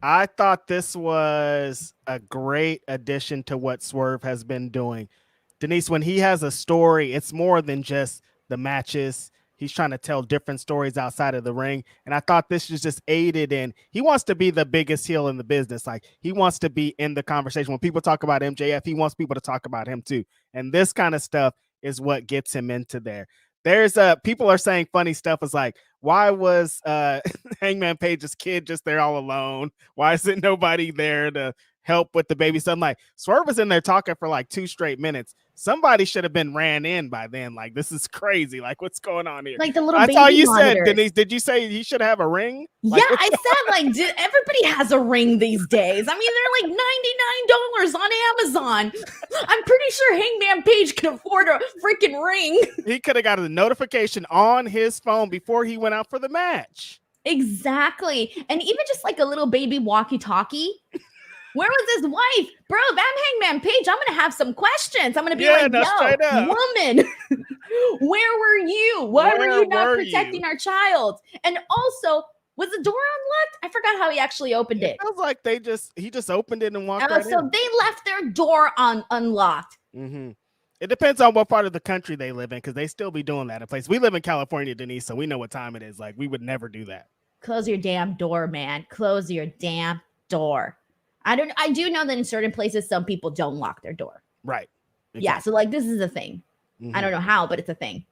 I thought this was a great addition to what Swerve has been doing. Denise, when he has a story, it's more than just the matches. He's trying to tell different stories outside of the ring. And I thought this was just aided in. He wants to be the biggest heel in the business. Like he wants to be in the conversation. When people talk about MJF, he wants people to talk about him too. And this kind of stuff is what gets him into there. There's people are saying funny stuff. It's like, why was Hangman Page's kid just there all alone? Why isn't nobody there to help with the baby? So I'm like, Swerve was in there talking for like 2 straight minutes. Somebody should have been ran in by then. Like, this is crazy. Like, what's going on here? Like the little That's baby all you monitors. said, Denise. Did you say he should have a ring? Like, yeah, I said, like, everybody has a ring these days. I mean, they're like $99 on Amazon. I'm pretty sure Hangman Page can afford a freaking ring. He could have got a notification on his phone before he went out for the match. Exactly. And even just like a little baby walkie-talkie. Where was his wife? Bro, if I'm Hangman Page, I'm going to have some questions. I'm going to be like, yo, woman, where were you? Why were you not protecting our child? And also, was the door unlocked? I forgot how he actually opened it. It feels like he just opened it and walked right in. So they left their door unlocked. Mm-hmm. It depends on what part of the country they live in, because they still be doing that in place. We live in California, Denise, so we know what time it is. Like, we would never do that. Close your damn door, man. Close your damn door. I do know that in certain places, some people don't lock their door. Right. Exactly. Yeah. So like, this is a thing. Mm-hmm. I don't know how, but it's a thing.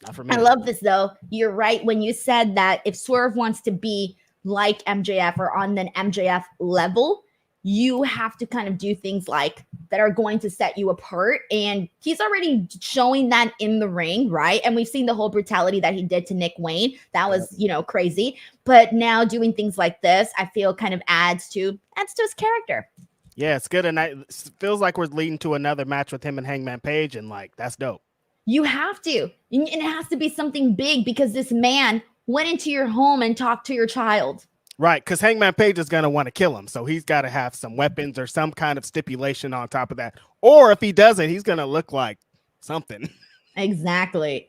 Not for me. I love this though. You're right. When you said that if Swerve wants to be like MJF or on the MJF level, you have to kind of do things like that are going to set you apart. And he's already showing that in the ring, right? And we've seen the whole brutality that he did to Nick Wayne. That was, crazy. But now doing things like this, I feel kind of adds to his character. Yeah, it's good. And it feels like we're leading to another match with him and Hangman Page. And like, that's dope. You have to. And it has to be something big, because this man went into your home and talked to your child. Right, because Hangman Page is going to want to kill him. So he's got to have some weapons or some kind of stipulation on top of that. Or if he doesn't, he's going to look like something. Exactly.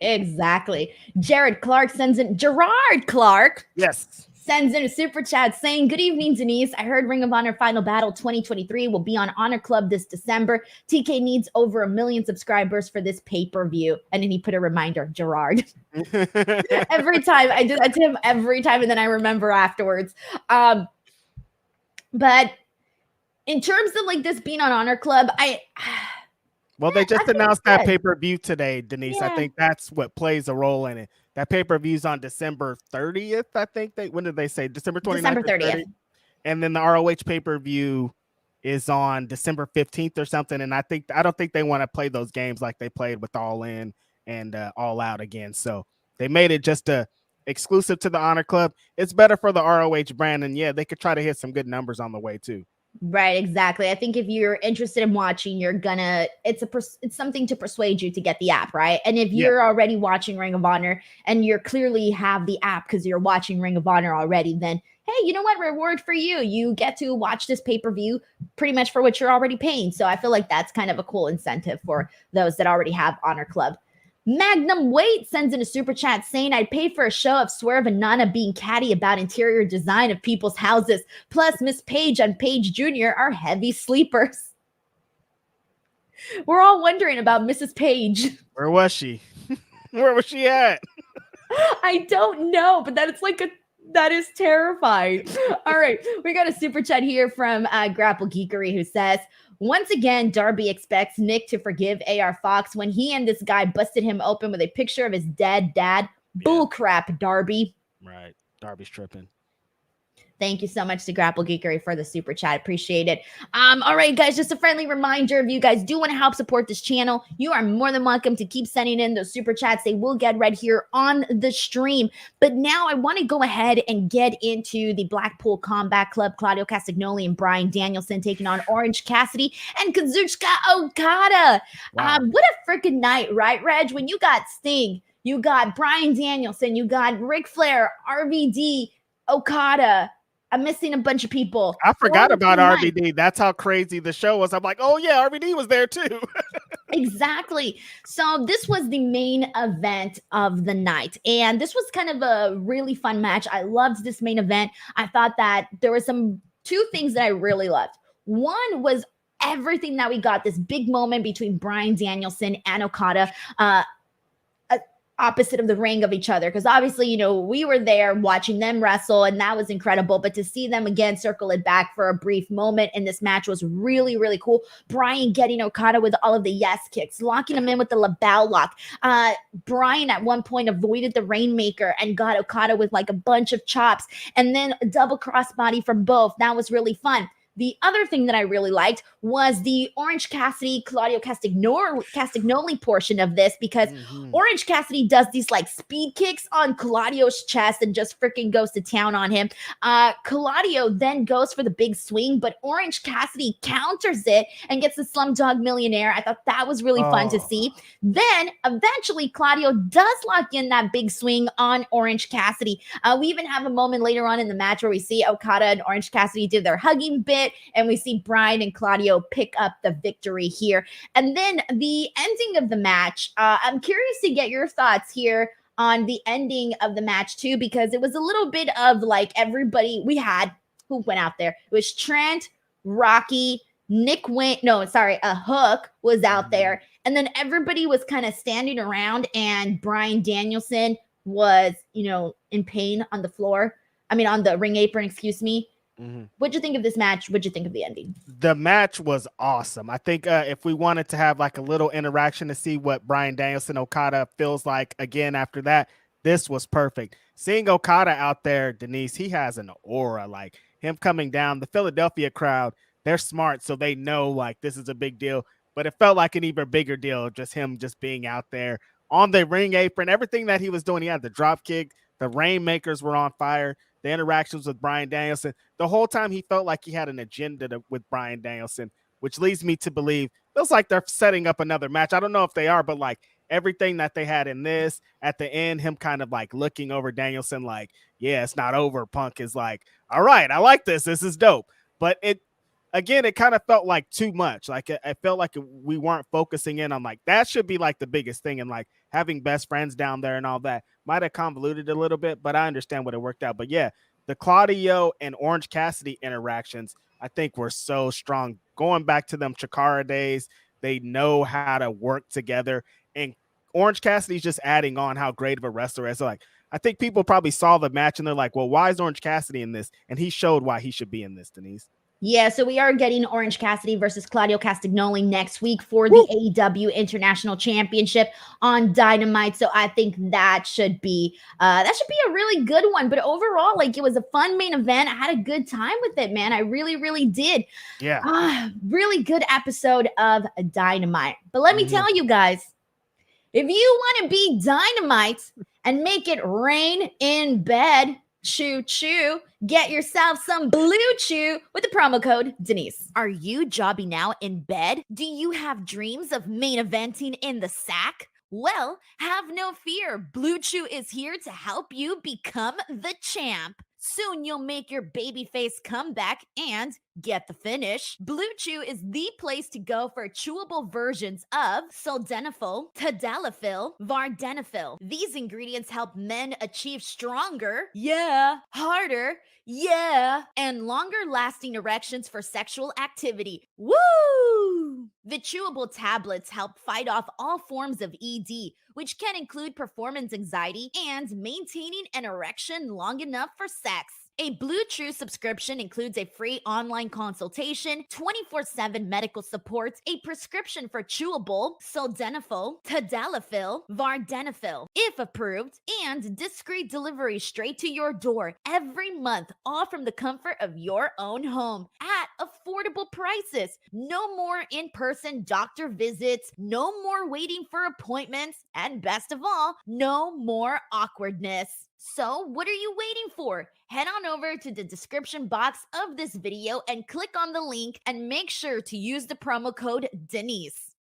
Gerard Clark sends in a super chat saying, good evening, Denise. I heard Ring of Honor Final Battle 2023 will be on Honor Club this December. TK needs over 1 million subscribers for this pay-per-view. And then he put a reminder, Gerard. Every time. I do that to him every time, and then I remember afterwards. But in terms of like this being on Honor Club, well, they just announced that pay-per-view today, Denise. Yeah. I think that's what plays a role in it. That pay-per-view is on December 30th, I think. When did they say? December 29th? December 30th. And then the ROH pay-per-view is on December 15th or something. And I don't think they want to play those games like they played with All In and All Out again. So they made it just exclusive to the Honor Club. It's better for the ROH brand. And yeah, they could try to hit some good numbers on the way too. Right, exactly. I think if you're interested in watching, it's something to persuade you to get the app, right? And if you're already watching Ring of Honor and you're clearly have the app because you're watching Ring of Honor already, then hey, you know what? Reward for you. You get to watch this pay-per-view pretty much for what you're already paying. So I feel like that's kind of a cool incentive for those that already have Honor Club. Magnum Wait sends in a super chat saying, I'd pay for a show of Swerve and Nana being catty about interior design of people's houses. Plus, Miss Page and Page Jr. are heavy sleepers. We're all wondering about Mrs. Page. Where was she? Where was she at? I don't know, but that is terrifying. All right, we got a super chat here from Grapple Geekery who says, once again, Darby expects Nick to forgive AR Fox when he and this guy busted him open with a picture of his dead dad. Bull crap, Darby. Right. Darby's tripping. Thank you so much to Grapple Geekery for the super chat. Appreciate it. All right, guys, just a friendly reminder, if you guys do want to help support this channel, you are more than welcome to keep sending in those super chats. They will get read here on the stream. But now I want to go ahead and get into the Blackpool Combat Club. Claudio Castagnoli and Bryan Danielson taking on Orange Cassidy and Kazuchika Okada. Wow. What a freaking night, right, Reg? When you got Sting, you got Bryan Danielson, you got Ric Flair, RVD, Okada. I'm missing a bunch of people. I forgot about RVD. That's how crazy the show was. I'm like, oh yeah, RVD was there too. Exactly. So this was the main event of the night. And this was kind of a really fun match. I loved this main event. I thought that there were two things that I really loved. One was everything that we got, this big moment between Bryan Danielson and Okada, opposite of the ring of each other, because obviously, you know, we were there watching them wrestle and that was incredible, but to see them again circle it back for a brief moment in this match was really, really cool. Bryan getting Okada with all of the yes kicks, locking him in with the LaBelle lock. Bryan at one point avoided the Rainmaker and got Okada with like a bunch of chops, and then a double crossbody from both. That was really fun. The other thing that I really liked was the Orange Cassidy, Claudio Castagnoli portion of this, because Orange Cassidy does these like speed kicks on Claudio's chest and just freaking goes to town on him. Claudio then goes for the big swing, but Orange Cassidy counters it and gets the Slumdog Millionaire. I thought that was really fun to see. Then eventually Claudio does lock in that big swing on Orange Cassidy. We even have a moment later on in the match where we see Okada and Orange Cassidy do their hugging bit, and we see Bryan and Claudio pick up the victory here. And then the ending of the match, I'm curious to get your thoughts here on the ending of the match too, because it was a little bit of like everybody we had who went out there. It was Trent, Rocky, Hook was out there, and then everybody was kind of standing around, and Bryan Danielson was, you know, in pain on the floor. I mean, on the ring apron, excuse me. What'd you think of this match? What'd you think of the ending? The match was awesome. I think if we wanted to have like a little interaction to see what Bryan Danielson Okada feels like again after that, this was perfect. Seeing Okada out there, Denise, he has an aura, like him coming down. The Philadelphia crowd, they're smart, so they know like this is a big deal. But it felt like an even bigger deal, just him just being out there on the ring apron, everything that he was doing. He had the drop kick, the Rainmakers were on fire. The interactions with Bryan Danielson, the whole time he felt like he had an agenda with Bryan Danielson, which leads me to believe feels like they're setting up another match. I don't know if they are, but like everything that they had in this at the end, him kind of like looking over Danielson like, yeah, it's not over. Punk is like, all right, I like this. This is dope. But it kind of felt like too much. Like I felt like we weren't focusing in on like that should be like the biggest thing, and like having best friends down there and all that might have convoluted a little bit, but I understand what it worked out. But yeah, the Claudio and Orange Cassidy interactions I think were so strong. Going back to them Chikara days, they know how to work together, and Orange Cassidy's just adding on how great of a wrestler is. So like I think people probably saw the match and they're like, well, why is Orange Cassidy in this? And he showed why he should be in this, Denise. Yeah, so we are getting Orange Cassidy versus Claudio Castagnoli next week for the AEW International Championship on Dynamite. So I think that should be a really good one. But overall, like it was a fun main event. I had a good time with it, man. I really, really did. Yeah. Really good episode of Dynamite. But let me tell you guys, if you want to be Dynamite and make it rain in bed, choo choo, get yourself some Blue Chew with the promo code Denise. Are you jobby now in bed? Do you have dreams of main eventing in the sack? Well, have no fear. Blue Chew is here to help you become the champ. Soon you'll make your babyface comeback and get the finish. Blue Chew is the place to go for chewable versions of sildenafil, tadalafil, vardenafil. These ingredients help men achieve stronger, harder, and longer lasting erections for sexual activity. Woo! The chewable tablets help fight off all forms of ED, which can include performance anxiety and maintaining an erection long enough for sex. A Blue Chew subscription includes a free online consultation, 24/7 medical support, a prescription for chewable, sildenafil, tadalafil, vardenafil, if approved, and discreet delivery straight to your door every month, all from the comfort of your own home at affordable prices. No more in-person doctor visits, no more waiting for appointments, and best of all, no more awkwardness. So what are you waiting for? Head on over to the description box of this video and click on the link and make sure to use the promo code Denise.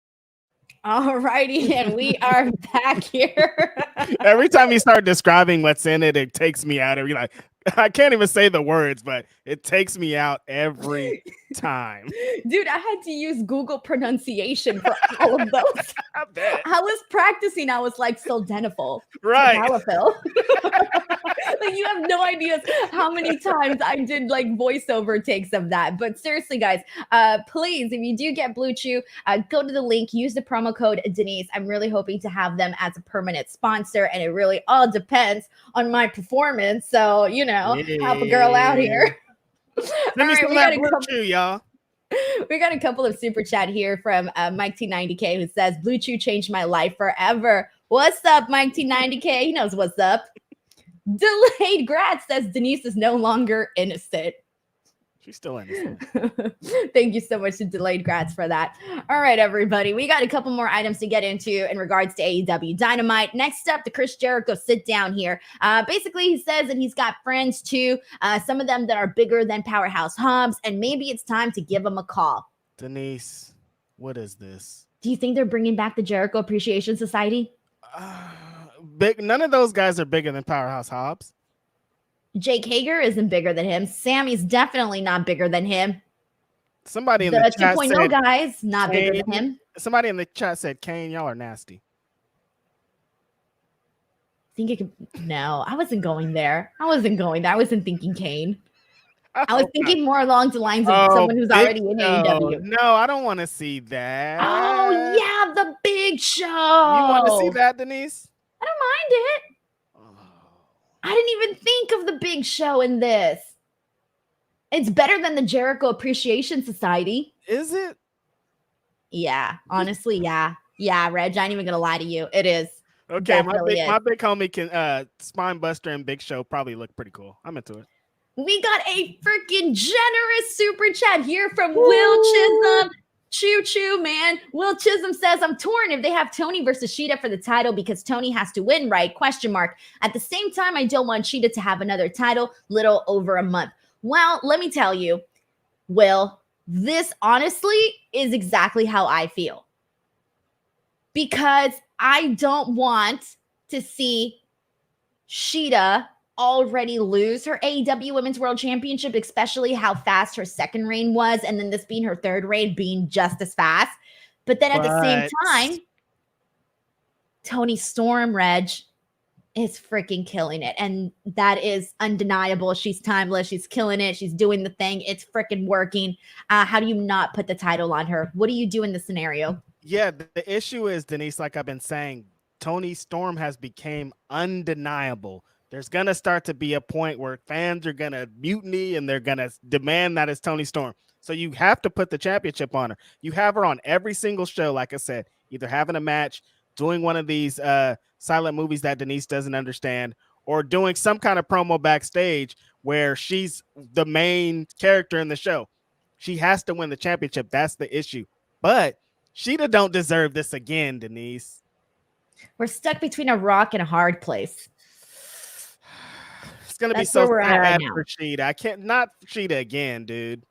Alrighty, and we are back here. Every time you start describing what's in it, it takes me out. You're like, I can't even say the words, but it takes me out every time. Dude, I had to use Google pronunciation for all of those. I bet. I was practicing. I was like, sildenafil. Right. Like, you have no idea how many times I did like voiceover takes of that. But seriously, guys, please, if you do get Blue Chew, go to the link, use the promo code Denise. I'm really hoping to have them as a permanent sponsor, and it really all depends on my performance. So, you know, help a girl out here. Let me see that Blue Chew, y'all. We got a couple of super chat here from Mike T90K, who says, Blue Chew changed my life forever. What's up, Mike T90K? He knows what's up. Delayed Grad says Denise is no longer innocent. She's still innocent. Thank you so much to Delayed Grats for that. All right, everybody. We got a couple more items to get into in regards to AEW Dynamite. Next up, the Chris Jericho sit down here. Basically, he says that he's got friends too, some of them that are bigger than Powerhouse Hobbs, and maybe it's time to give them a call. Denise, what is this? Do you think they're bringing back the Jericho Appreciation Society? None of those guys are bigger than Powerhouse Hobbs. Jake Hager isn't bigger than him. Sammy's definitely not bigger than him. Somebody in the chat 2.0 said, guys, not Kane, bigger than him. Somebody in the chat said, Kane, y'all are nasty. Think it could, no, I wasn't going there. I wasn't thinking Kane. I was thinking more along the lines of someone who's already in AEW. No, I don't want to see that. Oh, yeah, the Big Show. You want to see that, Denise? I don't mind it. I didn't even think of the Big Show in this. It's better than the Jericho Appreciation Society. Is it? Yeah, honestly, yeah. Yeah, Reg, I ain't even gonna lie to you. It is. Okay, my big homie can Spine Buster and Big Show probably look pretty cool. I'm into it. We got a freaking generous super chat here from Will Chisholm. Choo choo, man. Will Chisholm says, I'm torn if they have Tony versus Shida for the title because Tony has to win, right? Question mark. At the same time, I don't want Shida to have another title little over a month. Well, let me tell you, Will, this honestly is exactly how I feel. Because I don't want to see Shida already lose her AEW Women's World Championship, especially how fast her second reign was, and then this being her third reign being just as fast. But then at the same time, Toni Storm, Reg, is freaking killing it. And that is undeniable. She's timeless. She's killing it. She's doing the thing. It's freaking working. How do you not put the title on her? What do you do in this scenario? Yeah, the issue is, Denise, like I've been saying, Toni Storm has become undeniable. There's going to start to be a point where fans are going to mutiny and they're going to demand that it's Toni Storm. So you have to put the championship on her. You have her on every single show, like I said, either having a match, doing one of these silent movies that Denise doesn't understand, or doing some kind of promo backstage where she's the main character in the show. She has to win the championship. That's the issue. But Shida don't deserve this again, Denise. We're stuck between a rock and a hard place. It's going to be so sad for Shida. I can't, not Shida again, dude.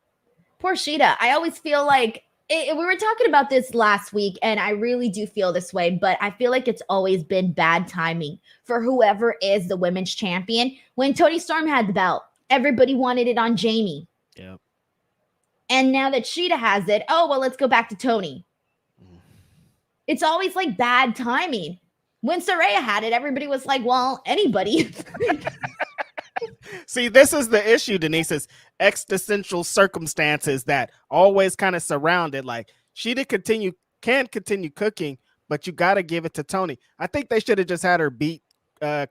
Poor Shida. I always feel like we were talking about this last week, and I really do feel this way, but I feel like it's always been bad timing for whoever is the women's champion. When Toni Storm had the belt, everybody wanted it on Jamie. Yep. And now that Shida has it, oh, well, let's go back to Toni. It's always like bad timing. When Saraya had it, everybody was like, well, anybody. See, this is the issue, Denise, is existential circumstances that always kind of surround it. Like, Shida can continue cooking, but you got to give it to Toni. I think they should have just had her beat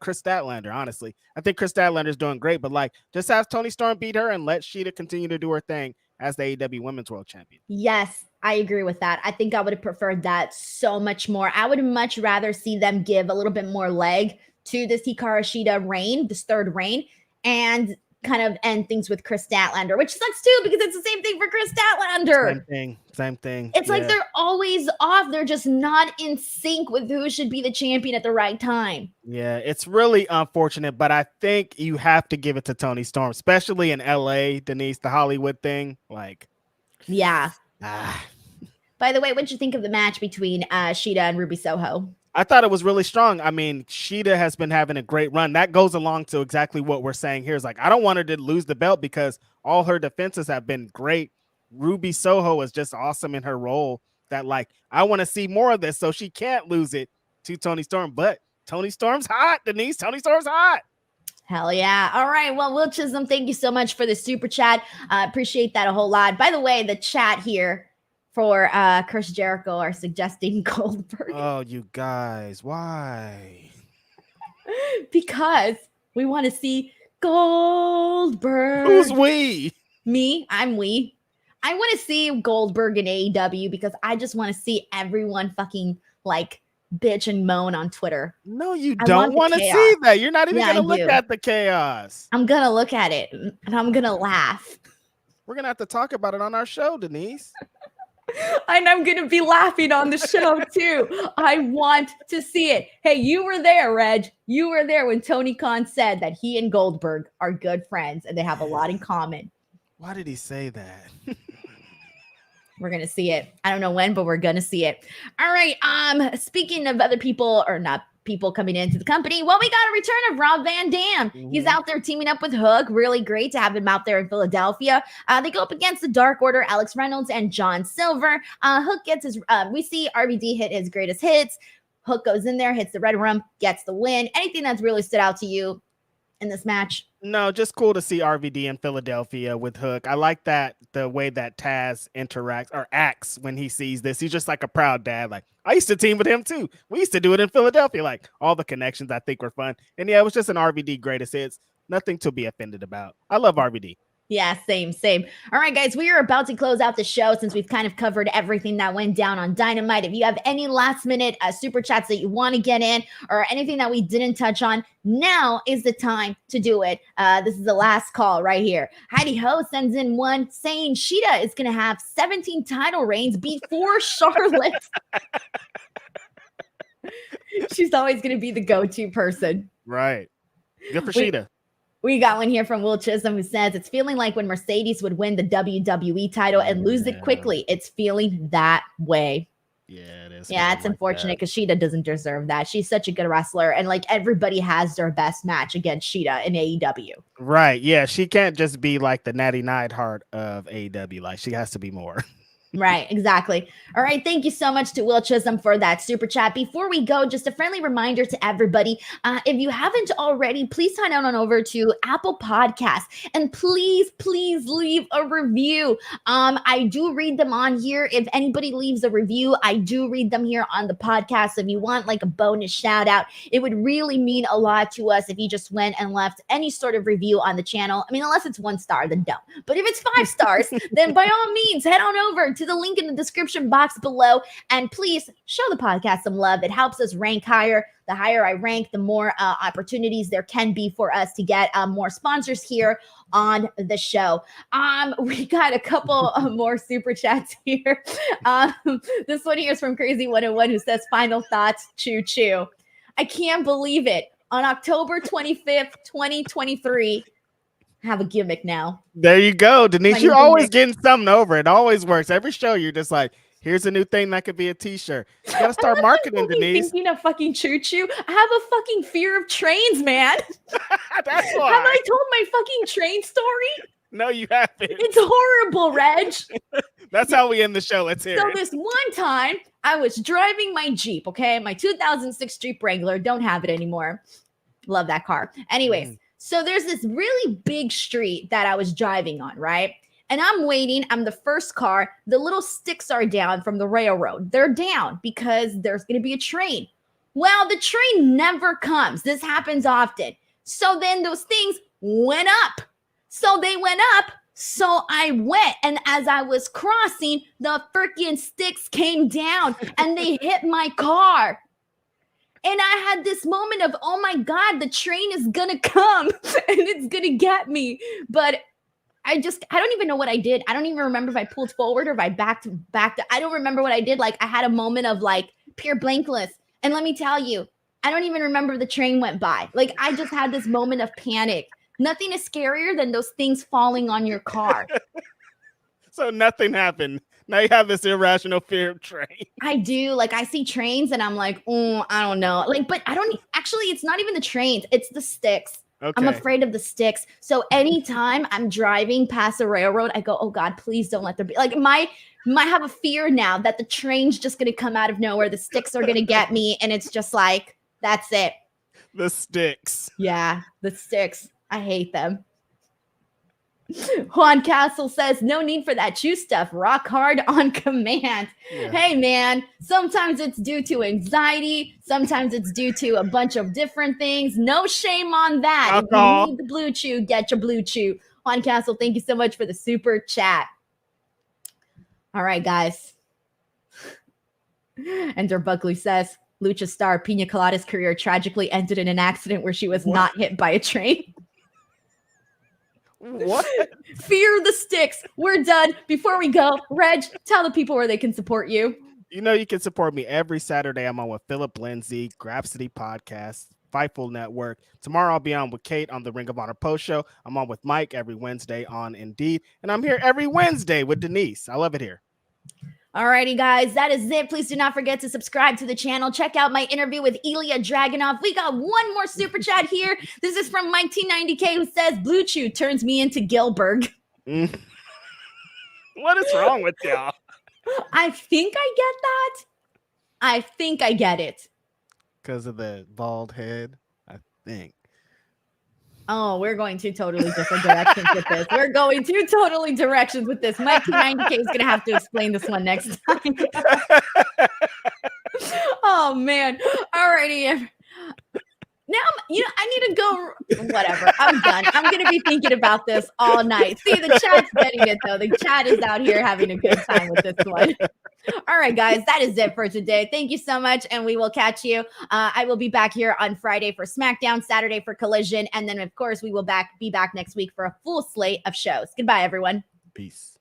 Chris Statlander, honestly. I think Chris Statlander's doing great, but like just have Toni Storm beat her and let Shida continue to do her thing as the AEW Women's World Champion. Yes, I agree with that. I think I would have preferred that so much more. I would much rather see them give a little bit more leg to this Hikaru Shida reign, this third reign, and kind of end things with Chris Statlander, which sucks too because it's the same thing for Chris Statlander. Same thing. It's like they're always off. They're just not in sync with who should be the champion at the right time. Yeah, it's really unfortunate, but I think you have to give it to Toni Storm, especially in LA, Denise, the Hollywood thing. Like, yeah. By the way, what did you think of the match between Shida and Ruby Soho? I thought it was really strong. I mean, Shida has been having a great run. That goes along to exactly what we're saying here. Is like, I don't want her to lose the belt because all her defenses have been great. Ruby Soho is just awesome in her role that like, I want to see more of this so she can't lose it to Toni Storm. But Toni Storm's hot, Denise. Toni Storm's hot. Hell yeah. All right. Well, Will Chisholm, thank you so much for the super chat. Appreciate that a whole lot. By the way, the chat here for Chris Jericho are suggesting Goldberg. Oh, you guys, why? Because we want to see Goldberg. Who's we? Me. I'm we. I want to see Goldberg in AEW because I just want to see everyone fucking like bitch and moan on Twitter. No, you don't want to see that. You're not even going to look at the chaos. I'm going to look at it and I'm going to laugh. We're going to have to talk about it on our show, Denise. And I'm going to be laughing on the show too. I want to see it. Hey, you were there, Reg. You were there when Tony Khan said that he and Goldberg are good friends and they have a lot in common. Why did he say that? We're going to see it. I don't know when, but we're going to see it. All right. Speaking of other people or not people coming into the company, well, we got a return of Rob Van Dam. Mm-hmm. He's out there teaming up with Hook. Really great to have him out there in Philadelphia. They go up against the Dark Order, Alex Reynolds and John Silver. Hook gets his, we see RVD hit his greatest hits. Hook goes in there, hits the red room, gets the win. Anything that's really stood out to you in this match? No, just cool to see RVD in Philadelphia with Hook. I like that the way that Taz interacts or acts when he sees this. He's just like a proud dad. Like, I used to team with him too. We used to do it in Philadelphia. Like, all the connections I think were fun. And yeah, it was just an RVD greatest hits. Nothing to be offended about. I love RVD. Yeah, same. All right, guys, we are about to close out the show since we've kind of covered everything that went down on Dynamite. If you have any last minute super chats that you want to get in or anything that we didn't touch on, now is the time to do it. This is the last call right here. Heidi Ho sends in one saying Shida is going to have 17 title reigns before Charlotte. She's always going to be the go-to person. Right. Good for Shida. We got one here from Will Chisholm who says, it's feeling like when Mercedes would win the WWE title and lose it quickly. It's feeling that way. Yeah, it is. Yeah, it's unfortunate because Shida doesn't deserve that. She's such a good wrestler. And like everybody has their best match against Shida in AEW. Right. Yeah, she can't just be like the Natty Neidhart of AEW. Like she has to be more. Right, exactly. All right, thank you so much to Will Chisholm for that super chat. Before we go, just a friendly reminder to everybody, if you haven't already, please sign on over to Apple Podcasts and please leave a review. I do read them on here. If anybody leaves a review, I do read them here on the podcast. So if you want like a bonus shout out, it would really mean a lot to us if you just went and left any sort of review on the channel. I mean, unless it's 1 star, then don't. But if it's 5 stars, then by all means, head on over to the link in the description box below and please show the podcast some love. It helps us rank higher. The higher I rank, the more opportunities there can be for us to get more sponsors here on the show. We got a couple more super chats here. This one here is from Crazy 101 who says, final thoughts, choo choo. I can't believe it. On October 25th, 2023, have a gimmick now. There you go, Denise. You're always getting something over. It always works. Every show, you're just like, here's a new thing that could be a t-shirt. You gotta start marketing, Denise. Thinking of fucking choo-choo. I have a fucking fear of trains, man. That's why. Have I told my fucking train story? No, you haven't. It's horrible, Reg. That's how we end the show. Let's hear it. So this one time, I was driving my Jeep, okay? My 2006 Jeep Wrangler. Don't have it anymore. Love that car. Anyways. So there's this really big street that I was driving on, right? And I'm waiting. I'm the first car. The little sticks are down from the railroad. They're down because there's going to be a train. Well, the train never comes. This happens often. So then those things went up. So they went up. So I went, and as I was crossing, the freaking sticks came down and they hit my car. And I had this moment of, oh my God, the train is gonna come and it's gonna get me. But I don't even know what I did. I don't even remember if I pulled forward or if I backed. I don't remember what I did. Like, I had a moment of like pure blankness. And let me tell you, I don't even remember the train went by. Like, I just had this moment of panic. Nothing is scarier than those things falling on your car. So nothing happened. Now you have this irrational fear of train. I do. Like, I see trains and I'm like, I don't know. Like, but it's not even the trains. It's the sticks. Okay. I'm afraid of the sticks. So anytime I'm driving past a railroad, I go, oh God, please don't let there be. Like, might have a fear now that the train's just going to come out of nowhere. The sticks are going to get me. And it's just like, that's it. The sticks. Yeah, the sticks. I hate them. Juan Castle says, no need for that chew stuff. Rock hard on command. Yeah. Hey, man, sometimes it's due to anxiety. Sometimes it's due to a bunch of different things. No shame on that. Alcohol. If you need the blue chew, get your blue chew. Juan Castle, thank you so much for the super chat. All right, guys. Ender Buckley says, Lucha star Pina Colada's career tragically ended in an accident where she was not hit by a train. What? Fear the sticks. We're done. Before we go, Reg, tell the people where they can support you. You know, you can support me every Saturday. I'm on with Philip Lindsay, Grapsity Podcast, Fightful Network. Tomorrow I'll be on with Kate on the Ring of Honor Post Show. I'm on with Mike every Wednesday on Indeed. And I'm here every Wednesday with Denise. I love it here. Alrighty, guys, that is it. Please do not forget to subscribe to the channel. Check out my interview with Ilya Dragunov. We got one more super chat here. This is from Mike T90K, who says, Blue Chew turns me into Gilbert. What is wrong with y'all? I think I get that. I think I get it. Because of the bald head, I think. Oh, we're going two totally different directions with this. We're going two totally directions with this. Mike T90K is going to have to explain this one next time. Oh, man. All righty. Now, I need to go. Whatever. I'm done. I'm going to be thinking about this all night. See, the chat's getting it, though. The chat is out here having a good time with this one. All right, guys, that is it for today. Thank you so much, and we will catch you. I will be back here on Friday for SmackDown, Saturday for Collision, and then, of course, we will be back next week for a full slate of shows. Goodbye, everyone. Peace.